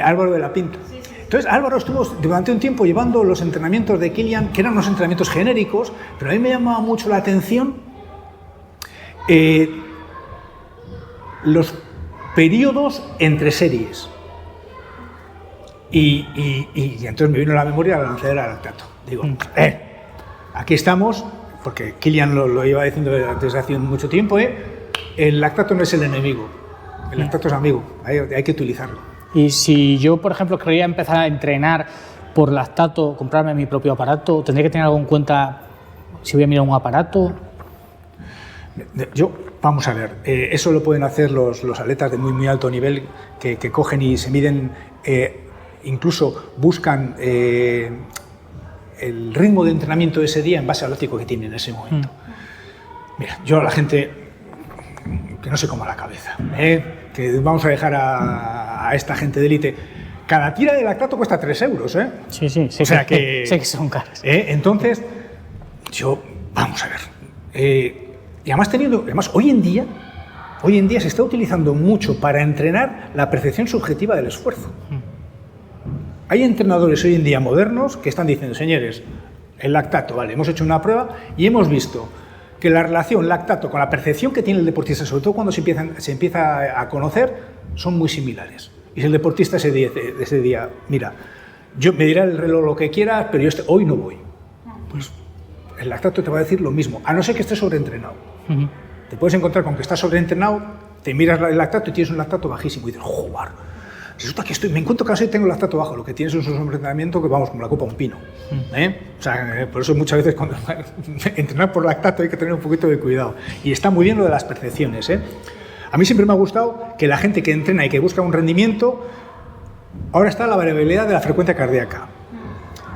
Álvaro de la Pinta. Entonces Álvaro estuvo durante un tiempo llevando los entrenamientos de Kilian, que eran unos entrenamientos genéricos, pero a mí me llamaba mucho la atención los periodos entre series. Y entonces me vino a la memoria la lanzadera de lactato. Digo, aquí estamos, porque Kilian lo iba diciendo desde hace mucho tiempo, el lactato no es el enemigo, el lactato es amigo, hay que utilizarlo. Y si yo, por ejemplo, quería empezar a entrenar por lactato, comprarme mi propio aparato, ¿tendría que tener algo en cuenta si voy a mirar un aparato? Vamos a ver, eso lo pueden hacer los atletas de muy alto nivel que cogen y se miden, incluso buscan el ritmo de entrenamiento de ese día en base al látigo que tienen en ese momento. Mira, yo a la gente que no se coma la cabeza, que vamos a dejar a esta gente de élite. Cada tira de lactato cuesta 3 euros, ¿eh? Sí, o sea que sé que son caras. Entonces, vamos a ver. Y además hoy en día se está utilizando mucho para entrenar la percepción subjetiva del esfuerzo. Hay entrenadores hoy en día modernos que están diciendo, señores, el lactato, vale, hemos hecho una prueba y hemos visto que la relación lactato con la percepción que tiene el deportista, sobre todo cuando se empieza a conocer, son muy similares. Y si el deportista ese día, mira, yo me dirá el reloj lo que quieras, pero yo hoy no voy. Pues el lactato te va a decir lo mismo, a no ser que estés sobreentrenado. Te puedes encontrar con que estás sobreentrenado, te miras el lactato y tienes un lactato bajísimo y dices, joder, resulta que me encuentro casi tengo el lactato bajo, lo que tienes es un sobreentrenamiento que vamos como la copa a un pino. O sea, por eso muchas veces cuando entrenar por lactato hay que tener un poquito de cuidado. Y está muy bien lo de las percepciones. A mí siempre me ha gustado que la gente que entrena y que busca un rendimiento, ahora está la variabilidad de la frecuencia cardíaca.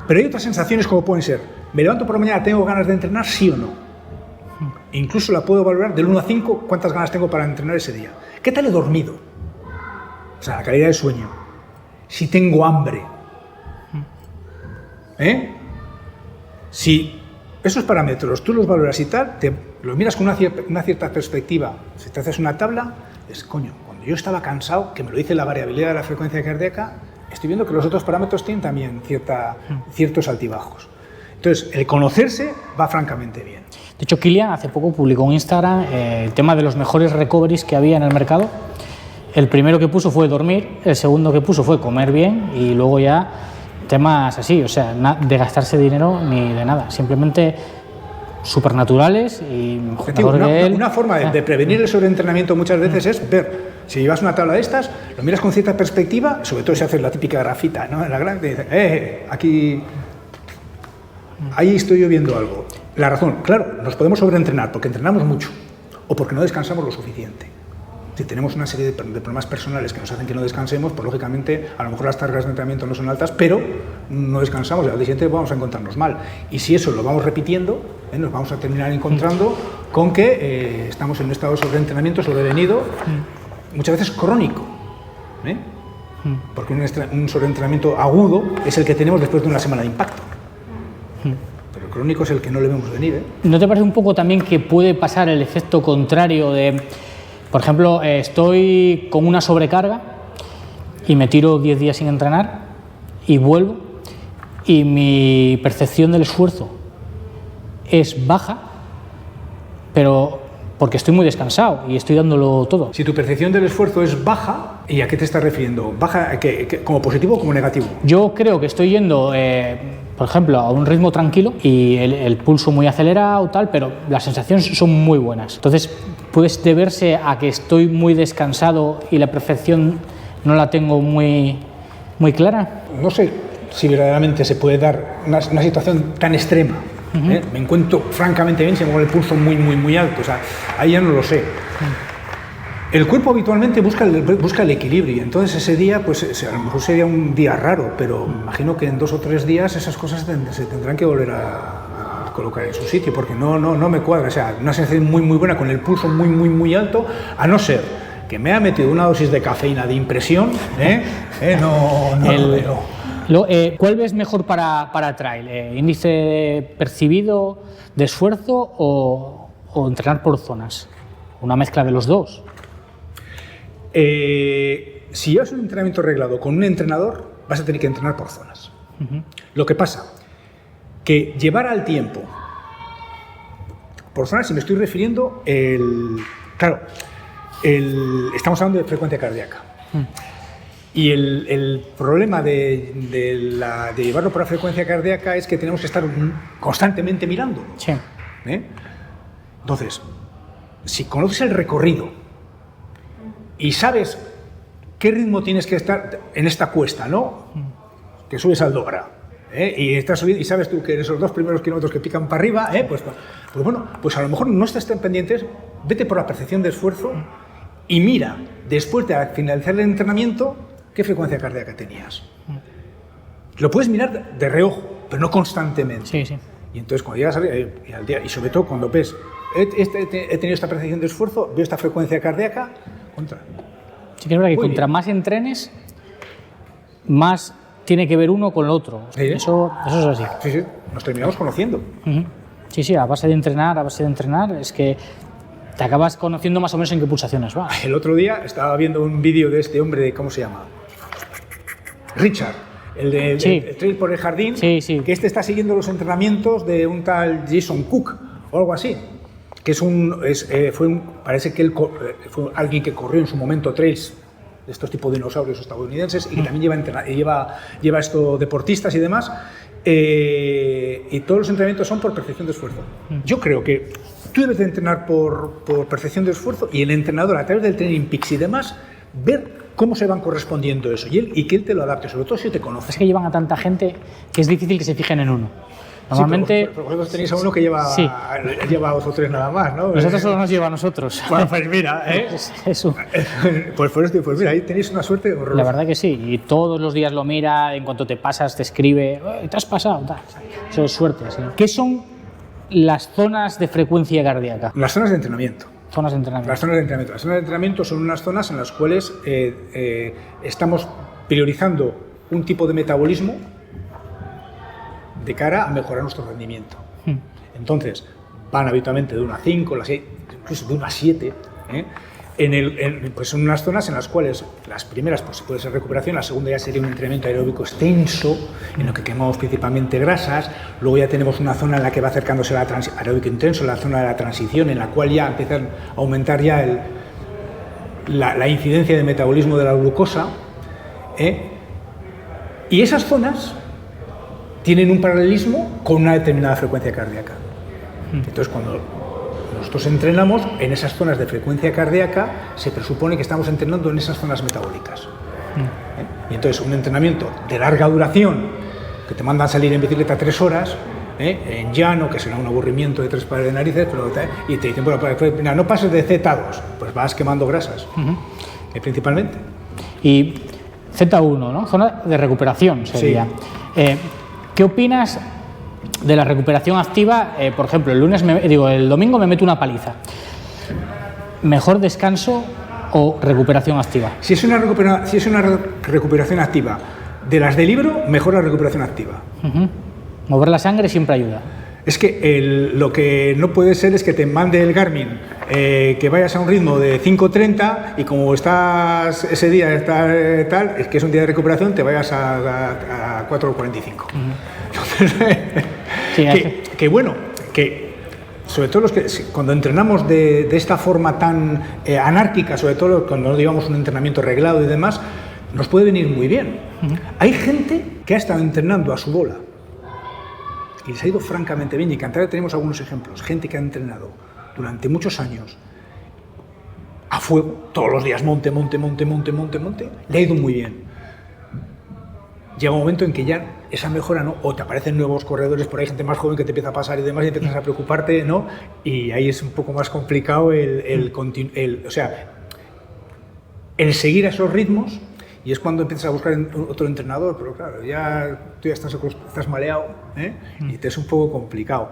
Pero hay otras sensaciones como pueden ser, me levanto por la mañana, tengo ganas de entrenar, sí o no. Incluso la puedo valorar del 1 a 5, cuántas ganas tengo para entrenar ese día. ¿Qué tal he dormido? O sea, la calidad del sueño. Si tengo hambre. Si esos parámetros tú los valoras y tal, los miras con una cierta perspectiva. Si te haces una tabla, es coño, cuando yo estaba cansado, que me lo dice la variabilidad de la frecuencia cardíaca, estoy viendo que los otros parámetros tienen también ciertos altibajos. Entonces, el conocerse va francamente bien. De hecho, Kilian hace poco publicó en Instagram el tema de los mejores recoveries que había en el mercado. El primero que puso fue dormir, el segundo que puso fue comer bien y luego ya temas así, o sea, de gastarse dinero ni de nada, simplemente supernaturales y una forma de prevenir el sobreentrenamiento muchas veces es ver, si llevas una tabla de estas, lo miras con cierta perspectiva, sobre todo si haces la típica grafita, ¿no? En la grande, dices, aquí, ahí estoy yo viendo algo. La razón, claro, nos podemos sobreentrenar porque entrenamos mucho o porque no descansamos lo suficiente. Si tenemos una serie de problemas personales que nos hacen que no descansemos, pues lógicamente a lo mejor las cargas de entrenamiento no son altas, pero no descansamos y al día siguiente vamos a encontrarnos mal. Y si eso lo vamos repitiendo, nos vamos a terminar encontrando con que estamos en un estado de sobreentrenamiento sobrevenido, muchas veces crónico. Porque un sobreentrenamiento agudo es el que tenemos después de una semana de impacto. Pero el crónico es el que no le vemos venir. ¿No te parece un poco también que puede pasar el efecto contrario de... Por ejemplo, estoy con una sobrecarga y me tiro 10 días sin entrenar y vuelvo y mi percepción del esfuerzo es baja, pero porque estoy muy descansado y estoy dándolo todo. Si tu percepción del esfuerzo es baja, ¿y a qué te estás refiriendo? ¿Baja como positivo o como negativo? Yo creo que estoy yendo, por ejemplo, a un ritmo tranquilo y el pulso muy acelerado, tal, pero las sensaciones son muy buenas. Entonces, puede deberse a que estoy muy descansado y la percepción no la tengo muy clara. No sé si verdaderamente se puede dar una situación tan extrema. Me encuentro francamente bien si me pongo el pulso muy alto, o sea, ahí ya no lo sé. El cuerpo habitualmente busca el equilibrio y entonces ese día, pues a lo mejor sería un día raro, pero imagino que en 2 o 3 días esas cosas se tendrán que volver a colocar en su sitio, porque no me cuadra, o sea, una sensación muy buena con el pulso muy alto, a no ser que me ha metido una dosis de cafeína de impresión, no lo veo. ¿Cuál ves mejor para trail? ¿Índice percibido de esfuerzo o entrenar por zonas? ¿Una mezcla de los dos? Si llevas un entrenamiento reglado con un entrenador, vas a tener que entrenar por zonas. Lo que pasa, que llevar al tiempo por zonas, si me estoy refiriendo, estamos hablando de frecuencia cardíaca. Y el problema de llevarlo por la frecuencia cardíaca es que tenemos que estar constantemente mirando. Sí. Entonces, si conoces el recorrido y sabes qué ritmo tienes que estar en esta cuesta, ¿no? Que subes al Dobra, y estás subiendo y sabes tú que en esos 2 primeros kilómetros que pican para arriba, pues bueno, pues a lo mejor no estás tan pendientes, vete por la percepción de esfuerzo y mira, después de finalizar el entrenamiento, qué frecuencia cardíaca tenías. Lo puedes mirar de reojo, pero no constantemente. Sí, sí. Y entonces cuando llegas al día, y sobre todo cuando ves, he tenido esta percepción de esfuerzo, veo esta frecuencia cardíaca, Sí que es verdad que contra más entrenes, más tiene que ver uno con el otro. ¿Sí? Eso es así. Sí, nos terminamos conociendo. Sí, a base de entrenar, es que te acabas conociendo más o menos en qué pulsaciones vas. El otro día estaba viendo un vídeo de este hombre, ¿cómo se llama? Richard, el de el Trail por el Jardín, que está siguiendo los entrenamientos de un tal Jason Cook o algo así, que parece que él fue alguien que corrió en su momento trails de estos tipos de dinosaurios estadounidenses y que también lleva esto deportistas y demás, y todos los entrenamientos son por percepción de esfuerzo. Yo creo que tú debes de entrenar por percepción de esfuerzo y el entrenador a través del Training Peaks y demás ver cómo se van correspondiendo eso y que él te lo adapte, sobre todo si te conoce. Es que llevan a tanta gente que es difícil que se fijen en uno. Normalmente... Sí, pero vosotros tenéis a uno que lleva a 2 o 3 nada más, ¿no? Nosotros solo nos lleva a nosotros. Bueno, pues mira, Eso. pues mira, ahí tenéis una suerte horrorosa. La verdad que sí, y todos los días lo mira, en cuanto te pasas te escribe, te has pasado, tal. Eso es suerte. ¿Sí? ¿Qué son las zonas de frecuencia cardíaca? Las zonas de entrenamiento. Zonas de entrenamiento. Las zonas de entrenamiento. Las zonas de entrenamiento son unas zonas en las cuales estamos priorizando un tipo de metabolismo de cara a mejorar nuestro rendimiento. Entonces, van habitualmente de 1 a 5, incluso de 1 a 7, pues son unas zonas en las cuales las primeras pues puede ser recuperación, la segunda ya sería un entrenamiento aeróbico extenso, en lo que quemamos principalmente grasas, luego ya tenemos una zona en la que va acercándose aeróbico intenso, la zona de la transición, en la cual ya empiezan a aumentar ya la incidencia de metabolismo de la glucosa, y esas zonas tienen un paralelismo con una determinada frecuencia cardíaca. Entonces, cuando nosotros entrenamos en esas zonas de frecuencia cardíaca, se presupone que estamos entrenando en esas zonas metabólicas. Y entonces, un entrenamiento de larga duración, que te mandan salir en bicicleta 3 horas, en llano, que será un aburrimiento de 3 pares de narices, y te dicen, bueno, mira, no pases de Z2, pues vas quemando grasas, principalmente. Y Z1, ¿no? Zona de recuperación sería. Sí. ¿Qué opinas de la recuperación activa? Por ejemplo, el domingo me meto una paliza. ¿Mejor descanso o recuperación activa? Si es una recuperación activa de las de libro, mejor la recuperación activa. Mover la sangre siempre ayuda. Es que lo que no puede ser es que te mande el Garmin que vayas a un ritmo de 5:30 y como estás ese día tal, es que es un día de recuperación, te vayas a 4:45. Entonces, que bueno, que sobre todo cuando entrenamos de esta forma tan anárquica, sobre todo cuando no llevamos un entrenamiento reglado y demás, nos puede venir muy bien. Hay gente que ha estado entrenando a su bola y les ha ido francamente bien, y que en Cantabria tenemos algunos ejemplos, gente que ha entrenado durante muchos años a fuego, todos los días monte, le ha ido muy bien. Llega un momento en que ya esa mejora, ¿no? O te aparecen nuevos corredores por ahí, gente más joven que te empieza a pasar y demás, y empiezas a preocuparte, ¿no? Y ahí es un poco más complicado el seguir a esos ritmos. Y es cuando empiezas a buscar otro entrenador, pero claro, tú ya estás maleado, y te es un poco complicado.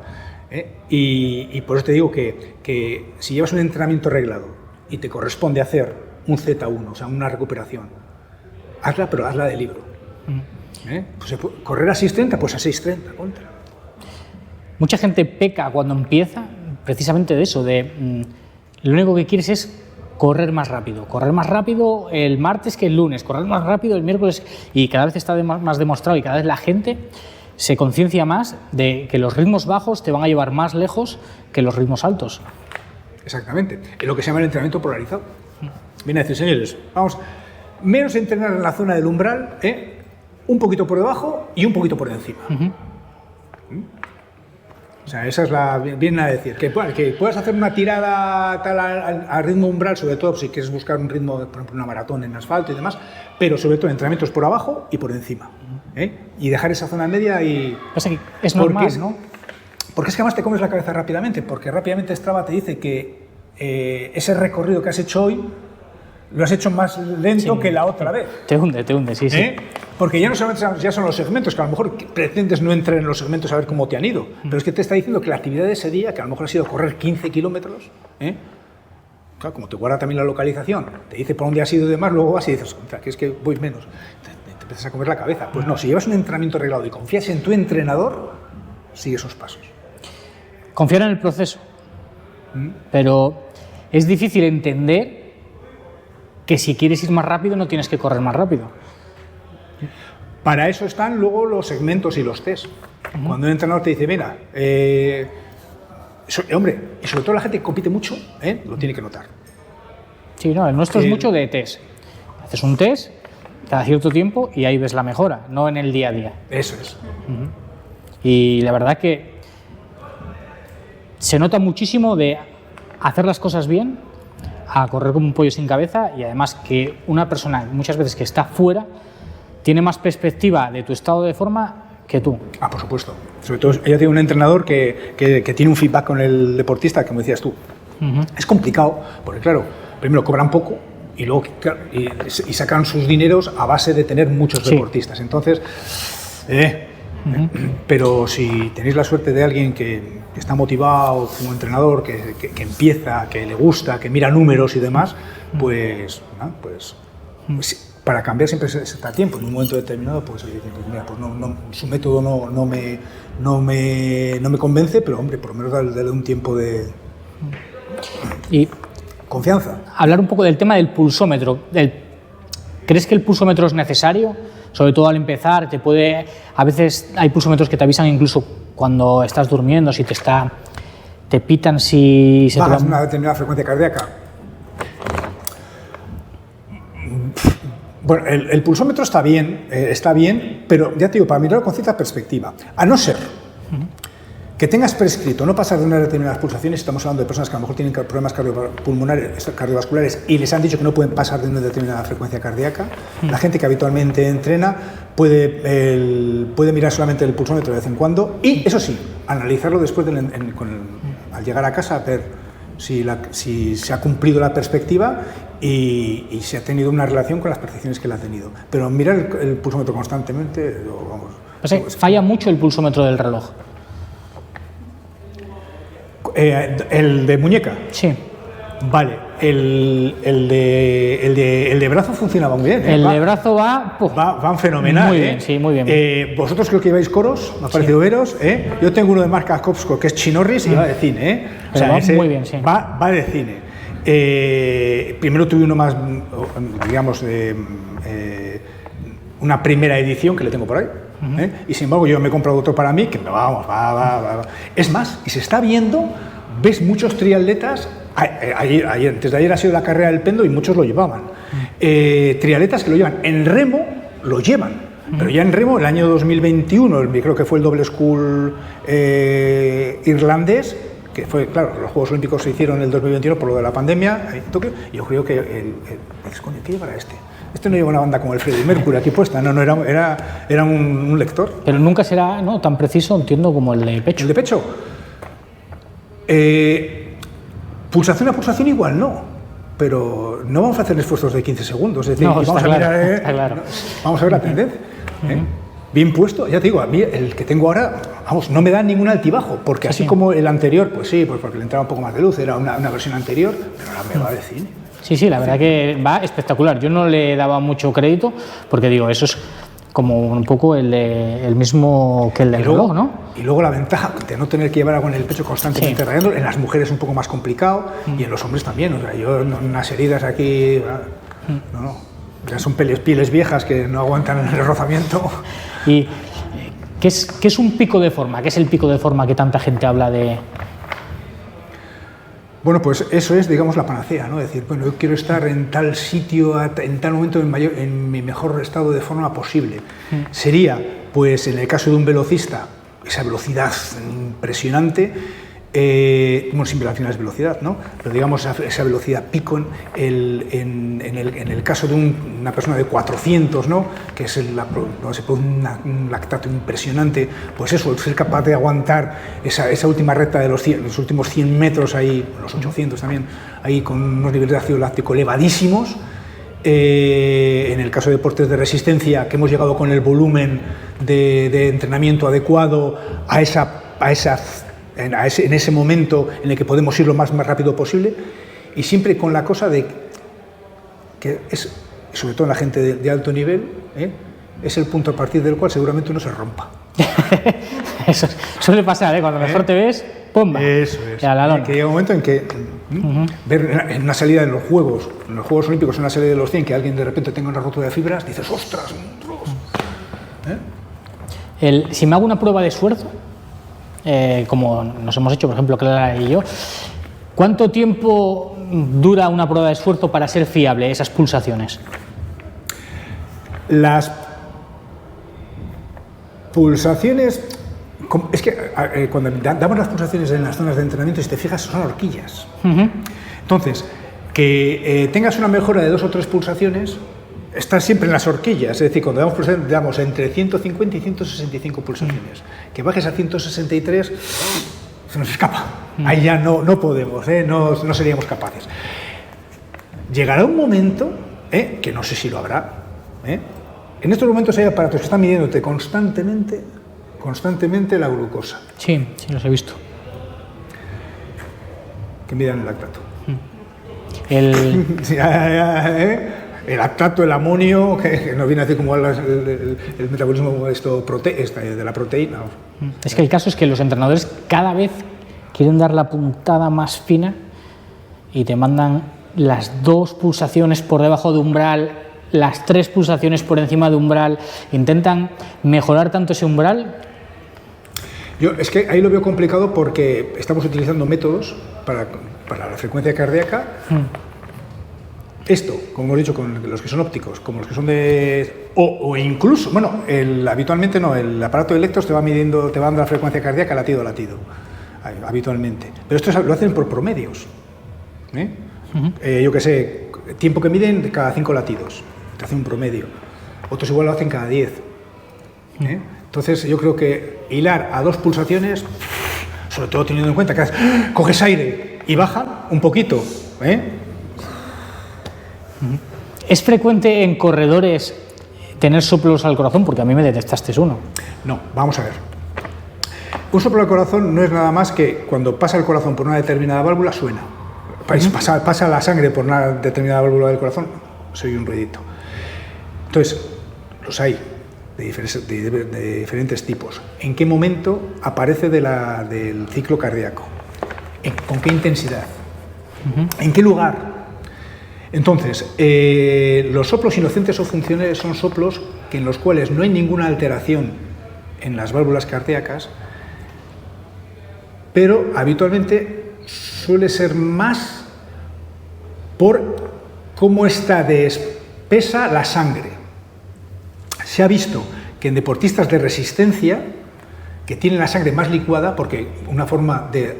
Y por eso te digo que si llevas un entrenamiento reglado y te corresponde hacer un Z1, o sea, una recuperación. Hazla, pero hazla de libro. Pues correr a 6:30, pues a 6:30, ponte. Mucha gente peca cuando empieza precisamente de eso, de lo único que quieres es correr más rápido el martes que el lunes, correr más rápido el miércoles, y cada vez está más demostrado y cada vez la gente se conciencia más de que los ritmos bajos te van a llevar más lejos que los ritmos altos. Exactamente, es lo que se llama el entrenamiento polarizado. Viene a decir, señores, vamos, menos entrenar en la zona del umbral, un poquito por debajo y un poquito por encima. O sea, esa es la... Viene a decir que puedas hacer una tirada tal a ritmo umbral, sobre todo si quieres buscar un ritmo, por ejemplo, una maratón en asfalto y demás, pero sobre todo entrenamientos por abajo y por encima. Y dejar esa zona media y... O sea, que es normal, ¿no? Porque es que además te comes la cabeza rápidamente, porque rápidamente Strava te dice que ese recorrido que has hecho hoy lo has hecho más lento que la otra vez. Te hunde, sí. Porque ya no solamente ya son los segmentos, que a lo mejor pretendes no entrar en los segmentos a ver cómo te han ido, pero es que te está diciendo que la actividad de ese día, que a lo mejor ha sido correr 15 kilómetros, claro, como te guarda también la localización, te dice por dónde has ido y demás, luego vas y dices, que es que voy menos, te empiezas a comer la cabeza. Pues no, si llevas un entrenamiento arreglado y confías en tu entrenador, sigue esos pasos. Confiar en el proceso, pero es difícil entender que si quieres ir más rápido no tienes que correr más rápido. Para eso están luego los segmentos y los test. Cuando un entrenador te dice, mira, hombre, y sobre todo la gente que compite mucho, lo tiene que notar. Sí, no, el nuestro es mucho de test. Haces un test cada cierto tiempo y ahí ves la mejora, no en el día a día. Eso es. Y la verdad que se nota muchísimo de hacer las cosas bien a correr como un pollo sin cabeza, y además que una persona muchas veces que está fuera tiene más perspectiva de tu estado de forma que tú. Ah, por supuesto. Sobre todo ella tiene un entrenador que tiene un feedback con el deportista, como decías tú. Es complicado, porque claro, primero cobran poco y luego y sacan sus dineros a base de tener muchos deportistas. Entonces, pero si tenéis la suerte de alguien que está motivado como entrenador, que empieza, que le gusta, que mira números y demás, pues para cambiar siempre se está a tiempo. En un momento determinado, pues mira, pues su método no me convence, pero hombre, por lo menos darle un tiempo de confianza. Hablar un poco del tema del pulsómetro. ¿Crees que el pulsómetro es necesario? Sobre todo al empezar, a veces hay pulsómetros que te avisan incluso cuando estás durmiendo, si te pitan si se bajas una determinada frecuencia cardíaca. Bueno, el pulsómetro está bien, pero ya te digo, para mirarlo con cierta perspectiva. A no ser que tengas prescrito no pasar de unas determinadas pulsaciones, estamos hablando de personas que a lo mejor tienen problemas cardiovasculares y les han dicho que no pueden pasar de una determinada frecuencia cardíaca. La gente que habitualmente entrena puede mirar solamente el pulsómetro de vez en cuando y, eso sí, analizarlo después al llegar a casa, a ver si se ha cumplido la perspectiva y si ha tenido una relación con las percepciones que él ha tenido. Pero mirar el pulsómetro constantemente, vamos... O sea, falla mucho el pulsómetro del reloj. ¿El de muñeca? Sí. Vale, el de brazo funcionaba muy bien. El de brazo van fenomenal. Muy bien, sí, muy bien. Vosotros creo que lleváis coros, me ha parecido veros. Yo tengo uno de marca Copsco que es Chinorris y va de cine. O sea, va muy bien, sí. Va de cine. Primero tuve uno más, digamos, una primera edición que le tengo por ahí. Y sin embargo yo me he comprado otro para mí que va. Es más, y se está viendo, ves muchos triatletas, antes de ayer ha sido la carrera del Pendo y muchos lo llevaban, triatletas que lo llevan, en remo lo llevan, pero ya en remo el año 2021, creo que fue el Double School irlandés, que fue, claro, los Juegos Olímpicos se hicieron en el 2021 por lo de la pandemia en Tokio, y yo creo que coño, ¿qué llevará este? Este no lleva una banda como el Freddie Mercury aquí puesta, no era un lector. Pero nunca será tan preciso, entiendo, como el de pecho. ¿El de pecho? Pulsación a pulsación igual no, pero no vamos a hacer esfuerzos de 15 segundos, es decir, vamos a mirar, vamos a ver la tendencia. Bien puesto, ya te digo, a mí el que tengo ahora vamos, no me da ningún altibajo, porque así como el anterior, pues sí, pues porque le entraba un poco más de luz, era una versión anterior, pero ahora me va de cine. Sí, la verdad que va espectacular. Yo no le daba mucho crédito porque digo, eso es como un poco el mismo que el del reloj, ¿no? Y luego la ventaja de no tener que llevar algo en el pecho constantemente rayando, en las mujeres es un poco más complicado y en los hombres también. O sea, yo unas heridas aquí, no, ya son pieles viejas que no aguantan el rozamiento. ¿Y qué es un pico de forma? ¿Qué es el pico de forma que tanta gente habla de...? Bueno, pues eso es, digamos, la panacea, ¿no? Es decir, bueno, yo quiero estar en tal sitio, en tal momento, en mi mejor estado de forma posible. Sería, pues, en el caso de un velocista, esa velocidad impresionante, bueno, siempre al final es velocidad, ¿no? Pero digamos esa velocidad pico en el caso de una persona de 400, ¿no? Que es donde se produce un lactato impresionante, pues eso, ser capaz de aguantar esa última recta de los últimos 100 metros ahí, los 800 también, ahí con unos niveles de ácido láctico elevadísimos. En el caso de deportes de resistencia, que hemos llegado con el volumen de entrenamiento adecuado en ese momento en el que podemos ir lo más rápido posible, y siempre con la cosa de que es, sobre todo en la gente de alto nivel, es el punto a partir del cual seguramente uno se rompa. Eso suele pasar, cuando mejor te ves, ¡pumba! Eso es. Que llega un momento en que ver en una salida en los Juegos Olímpicos, en una salida de los 100, que alguien de repente tenga una rotura de fibras, dices, ¡ostras! Si me hago una prueba de esfuerzo, como nos hemos hecho, por ejemplo, Clara y yo, ¿cuánto tiempo dura una prueba de esfuerzo para ser fiable, esas pulsaciones? Las pulsaciones, es que cuando damos las pulsaciones en las zonas de entrenamiento, si te fijas, son horquillas. Entonces, que tengas una mejora de 2 o 3 pulsaciones, estás siempre en las horquillas, es decir, cuando damos pulsaciones, damos entre 150 y 165 pulsaciones. Que bajes a 163, se nos escapa. Ahí ya no podemos, no seríamos capaces. Llegará un momento, que no sé si lo habrá, en estos momentos hay aparatos que están midiéndote constantemente la glucosa. Sí, los he visto. Que midan el lactato. El lactato, el amonio, que nos viene a decir cómo va el metabolismo de la proteína. Es que el caso es que los entrenadores cada vez quieren dar la puntada más fina y te mandan las 2 pulsaciones por debajo de umbral, las 3 pulsaciones por encima de umbral, intentan mejorar tanto ese umbral. Es que ahí lo veo complicado porque estamos utilizando métodos para la frecuencia cardíaca. Esto, como hemos dicho, con los que son ópticos, como los que son o incluso, bueno, habitualmente no, el aparato de electros te va dando la frecuencia cardíaca latido a latido, habitualmente. Pero esto lo hacen por promedios. Yo qué sé, tiempo que miden cada 5 latidos, te hacen un promedio. Otros igual lo hacen cada 10. Entonces yo creo que hilar a 2 pulsaciones, sobre todo teniendo en cuenta que coges aire y baja un poquito, ¿Es frecuente en corredores tener soplos al corazón? Porque a mí me detectaste uno. No, vamos a ver. Un soplo al corazón no es nada más que cuando pasa el corazón por una determinada válvula suena. Pasa la sangre por una determinada válvula del corazón, se oye un ruidito. Entonces, los hay de diferentes tipos. ¿En qué momento aparece del ciclo cardíaco? ¿Con qué intensidad? ¿En qué lugar? Entonces, los soplos inocentes o funcionales son soplos en los cuales no hay ninguna alteración en las válvulas cardíacas, pero habitualmente suele ser más por cómo está de espesa la sangre. Se ha visto que en deportistas de resistencia, que tienen la sangre más licuada, porque una forma de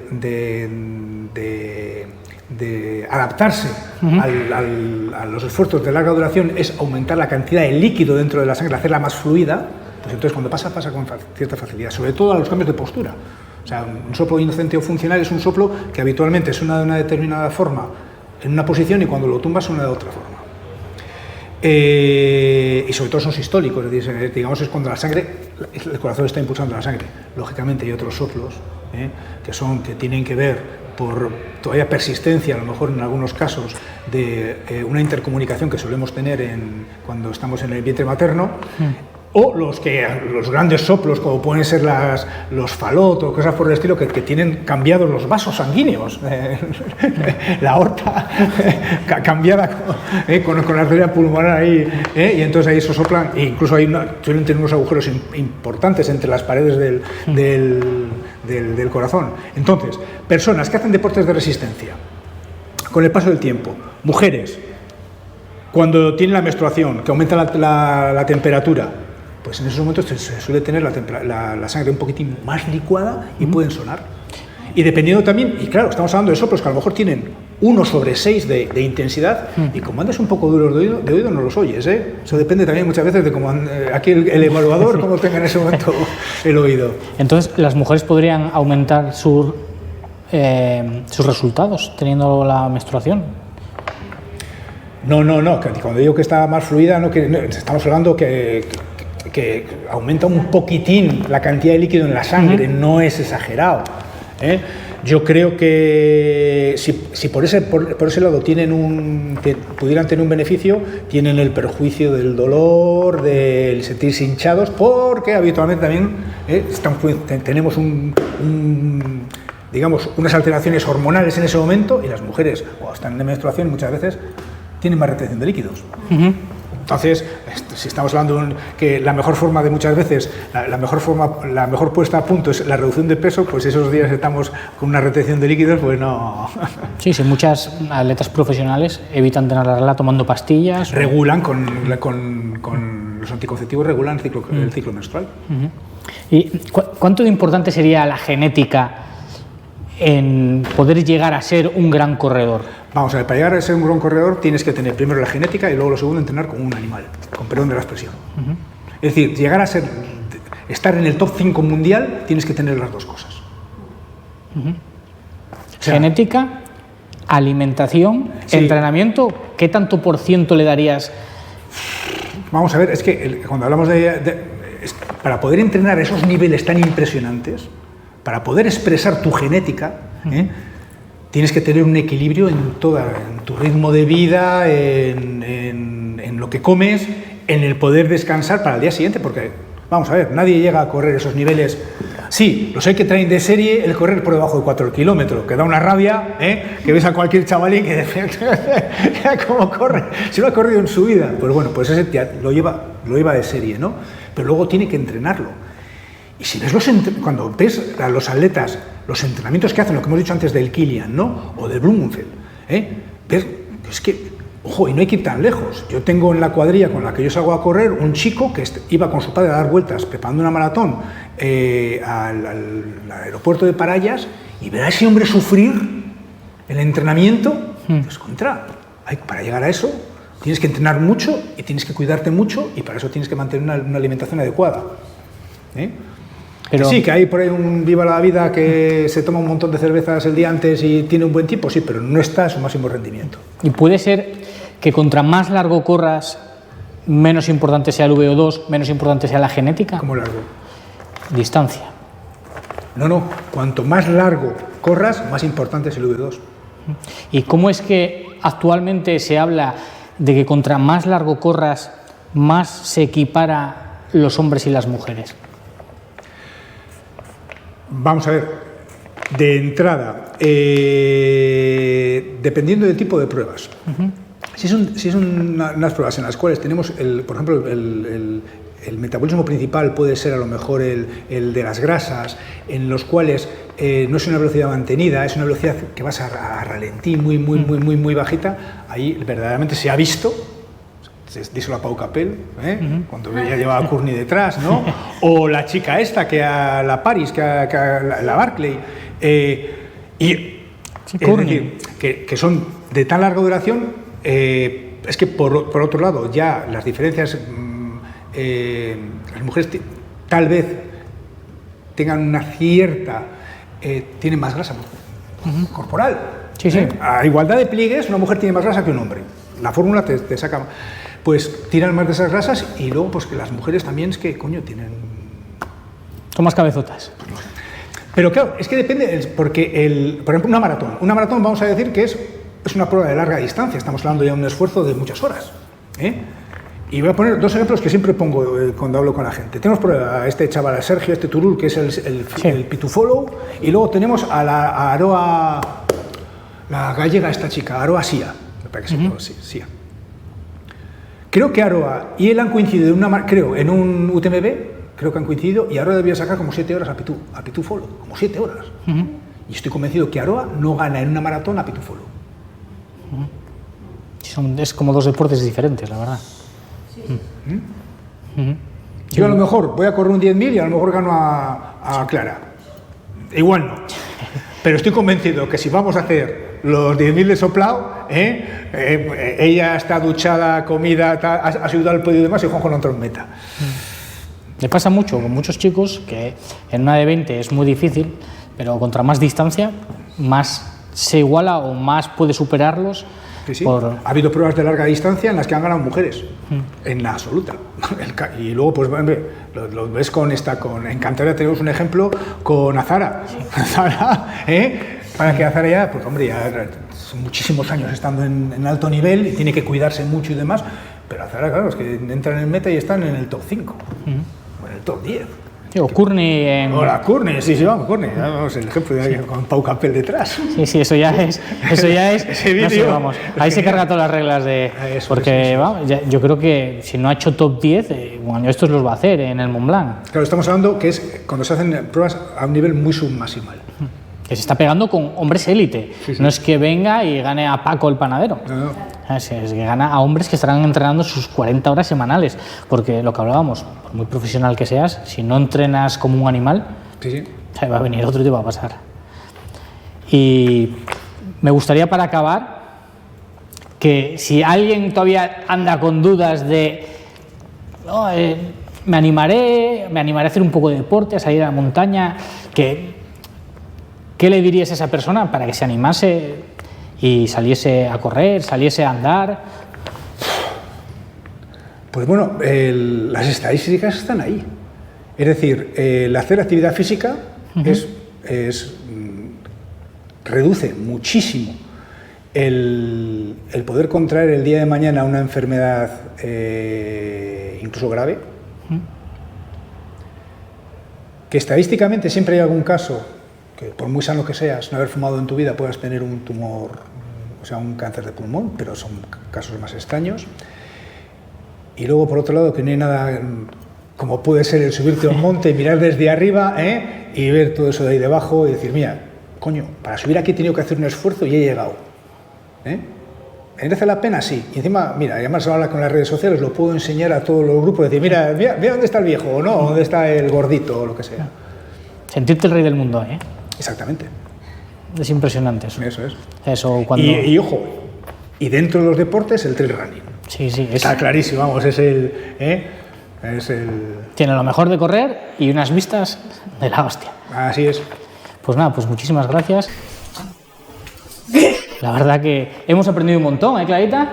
adaptarse a los esfuerzos de larga duración es aumentar la cantidad de líquido dentro de la sangre, hacerla más fluida, pues entonces cuando pasa con cierta facilidad, sobre todo a los cambios de postura. O sea, un soplo inocente o funcional es un soplo que habitualmente suena de una determinada forma en una posición y cuando lo tumbas suena de otra forma. y sobre todo son sistólicos, es decir, digamos es cuando la sangre, el corazón está impulsando la sangre. Lógicamente hay otros soplos que tienen que ver por todavía persistencia, a lo mejor en algunos casos, de una intercomunicación que solemos tener cuando estamos en el vientre materno, o los grandes soplos, como pueden ser los falot o cosas por el estilo, que tienen cambiados los vasos sanguíneos, la aorta cambiada con la arteria pulmonar ahí, y entonces ahí eso soplan, e incluso suelen tener unos agujeros importantes entre las paredes del corazón. Entonces, personas que hacen deportes de resistencia, con el paso del tiempo, mujeres, cuando tienen la menstruación, que aumenta la temperatura, pues en esos momentos se suele tener la sangre un poquitín más licuada y pueden sonar. Y dependiendo también, y claro, estamos hablando de soplos que a lo mejor tienen 1/6 de intensidad, y como andas un poco duros de oído no los oyes, Eso depende también muchas veces de cómo aquí el evaluador cómo tenga en ese momento el oído. Entonces, ¿las mujeres podrían aumentar sus resultados teniendo la menstruación? No, cuando digo que está más fluida, estamos hablando que aumenta un poquitín la cantidad de líquido en la sangre, no es exagerado. Yo creo que si por ese lado pudieran tener un beneficio, tienen el perjuicio del dolor, del sentirse hinchados, porque habitualmente también tenemos digamos, unas alteraciones hormonales en ese momento, y las mujeres, cuando están en menstruación, muchas veces tienen más retención de líquidos. Entonces, si estamos hablando de que la mejor forma de muchas veces, la mejor puesta a punto es la reducción de peso, pues esos días estamos con una retención de líquidos, pues no. Sí, muchas atletas profesionales evitan tenerla tomando pastillas. Regulan con los anticonceptivos, regulan el ciclo menstrual. ¿Y cuánto de importante sería la genética en poder llegar a ser un gran corredor? Vamos a ver, para llegar a ser un gran corredor tienes que tener primero la genética y luego lo segundo, entrenar como un animal, con perdón de la expresión. Es decir, estar en el top 5 mundial, tienes que tener las dos cosas. O sea, genética, alimentación, entrenamiento, ¿qué tanto por ciento le darías? Vamos a ver, es que cuando hablamos para poder entrenar esos niveles tan impresionantes, para poder expresar tu genética, tienes que tener un equilibrio en tu ritmo de vida, en lo que comes, en el poder descansar para el día siguiente, porque, vamos a ver, nadie llega a correr esos niveles. Sí, los hay que traen de serie el correr por debajo de 4 kilómetros, que da una rabia, que ves a cualquier chavalín que cómo corre, si no ha corrido en su vida. Pues bueno, pues ese lo lleva de serie, ¿no? Pero luego tiene que entrenarlo. Y si ves cuando ves a los atletas, los entrenamientos que hacen, lo que hemos dicho antes del Kilian, ¿no? O del Blumenfeld, ves, es que, ojo, y no hay que ir tan lejos. Yo tengo en la cuadrilla con la que yo salgo a correr un chico que iba con su padre a dar vueltas preparando una maratón al aeropuerto de Parayas, y ver a ese hombre sufrir el entrenamiento, pues para llegar a eso tienes que entrenar mucho y tienes que cuidarte mucho, y para eso tienes que mantener una alimentación adecuada. Pero sí, que hay por ahí un viva la vida que se toma un montón de cervezas el día antes y tiene un buen tipo, sí, pero no está a su máximo rendimiento. ¿Y puede ser que contra más largo corras, menos importante sea el VO2, menos importante sea la genética? ¿Cómo largo? Distancia. No, cuanto más largo corras, más importante es el VO2. ¿Y cómo es que actualmente se habla de que contra más largo corras, más se equipara los hombres y las mujeres? Vamos a ver, de entrada, dependiendo del tipo de pruebas. Si son unas pruebas en las cuales tenemos, por ejemplo, el metabolismo principal puede ser a lo mejor el de las grasas, en los cuales no es una velocidad mantenida, es una velocidad que vas a ralentí muy bajita, ahí verdaderamente se ha visto. Díselo a Pau Capel, cuando ya llevaba a Courtney detrás, ¿no? O la chica esta, la Paris, la Barclay. Es decir, que son de tan larga duración, es que por otro lado, ya las diferencias, las mujeres tal vez tengan una cierta, tienen más grasa corporal. Sí. A igualdad de pliegues, una mujer tiene más grasa que un hombre. la fórmula te saca, pues tiran más de esas grasas y luego pues que las mujeres también es que, coño, tienen... Son más cabezotas. Pero claro, es que depende, porque, por ejemplo, una maratón vamos a decir que es una prueba de larga distancia, estamos hablando ya de un esfuerzo de muchas horas, ¿eh? Y voy a poner dos ejemplos que siempre pongo cuando hablo con la gente. Tenemos por a este chaval, a Sergio, este Turul, que es el Pitufolo, y luego tenemos a Aroa, la gallega, esta chica, Aroa Sia, me parece que se llama Sia. Creo que Aroa y él han coincidido en un UTMB, creo que han coincidido, y Aroa debía sacar como 7 horas a Pitufolo, como 7 horas. Y estoy convencido que Aroa no gana en una maratón a Pitufolo. Es como dos deportes diferentes, la verdad. Yo a lo mejor voy a correr un 10.000 y a lo mejor gano a Clara. Igual no. Pero estoy convencido que si vamos a hacer los 10.000 de soplado, ella está duchada, comida, ha subido al podio y demás, y Juanjo no entró en meta. Le pasa mucho con muchos chicos que en una de 20 es muy difícil, pero contra más distancia, más se iguala o más puede superarlos. Sí. Ha habido pruebas de larga distancia en las que han ganado mujeres, en la absoluta. Y luego, pues, lo ves en Cantabria tenemos un ejemplo con Azara. Azara, para que Azara ya, pues hombre, ya son muchísimos años estando en alto nivel y tiene que cuidarse mucho y demás, pero Azara, claro, es que entran en meta y están en el top 5, o en el top 10. O Courtney en... Hola, Courtney, sí, vamos, Courtney. Vamos, el ejemplo de alguien con Pau Capel detrás. Sí, eso ya es. Ese vídeo, no sé, vamos. Ahí se carga todas las reglas de. Eso, porque vamos, yo creo que si no ha hecho top 10, bueno, estos los va a hacer en el Mont Blanc. Claro, estamos hablando que es cuando se hacen pruebas a un nivel muy submaximal. Que se está pegando con hombres élite. Sí. No es que venga y gane a Paco el panadero. No. Es que gana a hombres que estarán entrenando sus 40 horas semanales. Porque lo que hablábamos, por muy profesional que seas, si no entrenas como un animal, va a venir otro y te va a pasar. Y me gustaría, para acabar, que si alguien todavía anda con dudas de me animaré a hacer un poco de deporte, a salir a la montaña, ¿qué le dirías a esa persona para que se animase y saliese a correr, saliese a andar? Pues bueno, las estadísticas están ahí. Es decir, el hacer actividad física reduce muchísimo el poder contraer el día de mañana una enfermedad incluso grave. Que estadísticamente siempre hay algún caso que, por muy sano que seas, no haber fumado en tu vida, puedas tener un tumor, o sea, un cáncer de pulmón, pero son casos más extraños. Y luego, por otro lado, que no hay nada como puede ser el subirte a un monte y mirar desde arriba y ver todo eso de ahí debajo y decir, mira, coño, para subir aquí he tenido que hacer un esfuerzo y he llegado. ¿Merece la pena? Sí. Y encima, mira, además ahora con las redes sociales lo puedo enseñar a todos los grupos, decir, mira dónde está el viejo, o no, dónde está el gordito, o lo que sea. Sentirte el rey del mundo, ¿eh? Exactamente. Es impresionante eso. Eso es. Eso cuando... Y ojo, y dentro de los deportes el trail running. Sí. Está clarísimo, vamos, es el... Tiene lo mejor de correr y unas vistas de la hostia. Así es. Pues nada, pues muchísimas gracias. La verdad que hemos aprendido un montón, ¿eh, Clarita?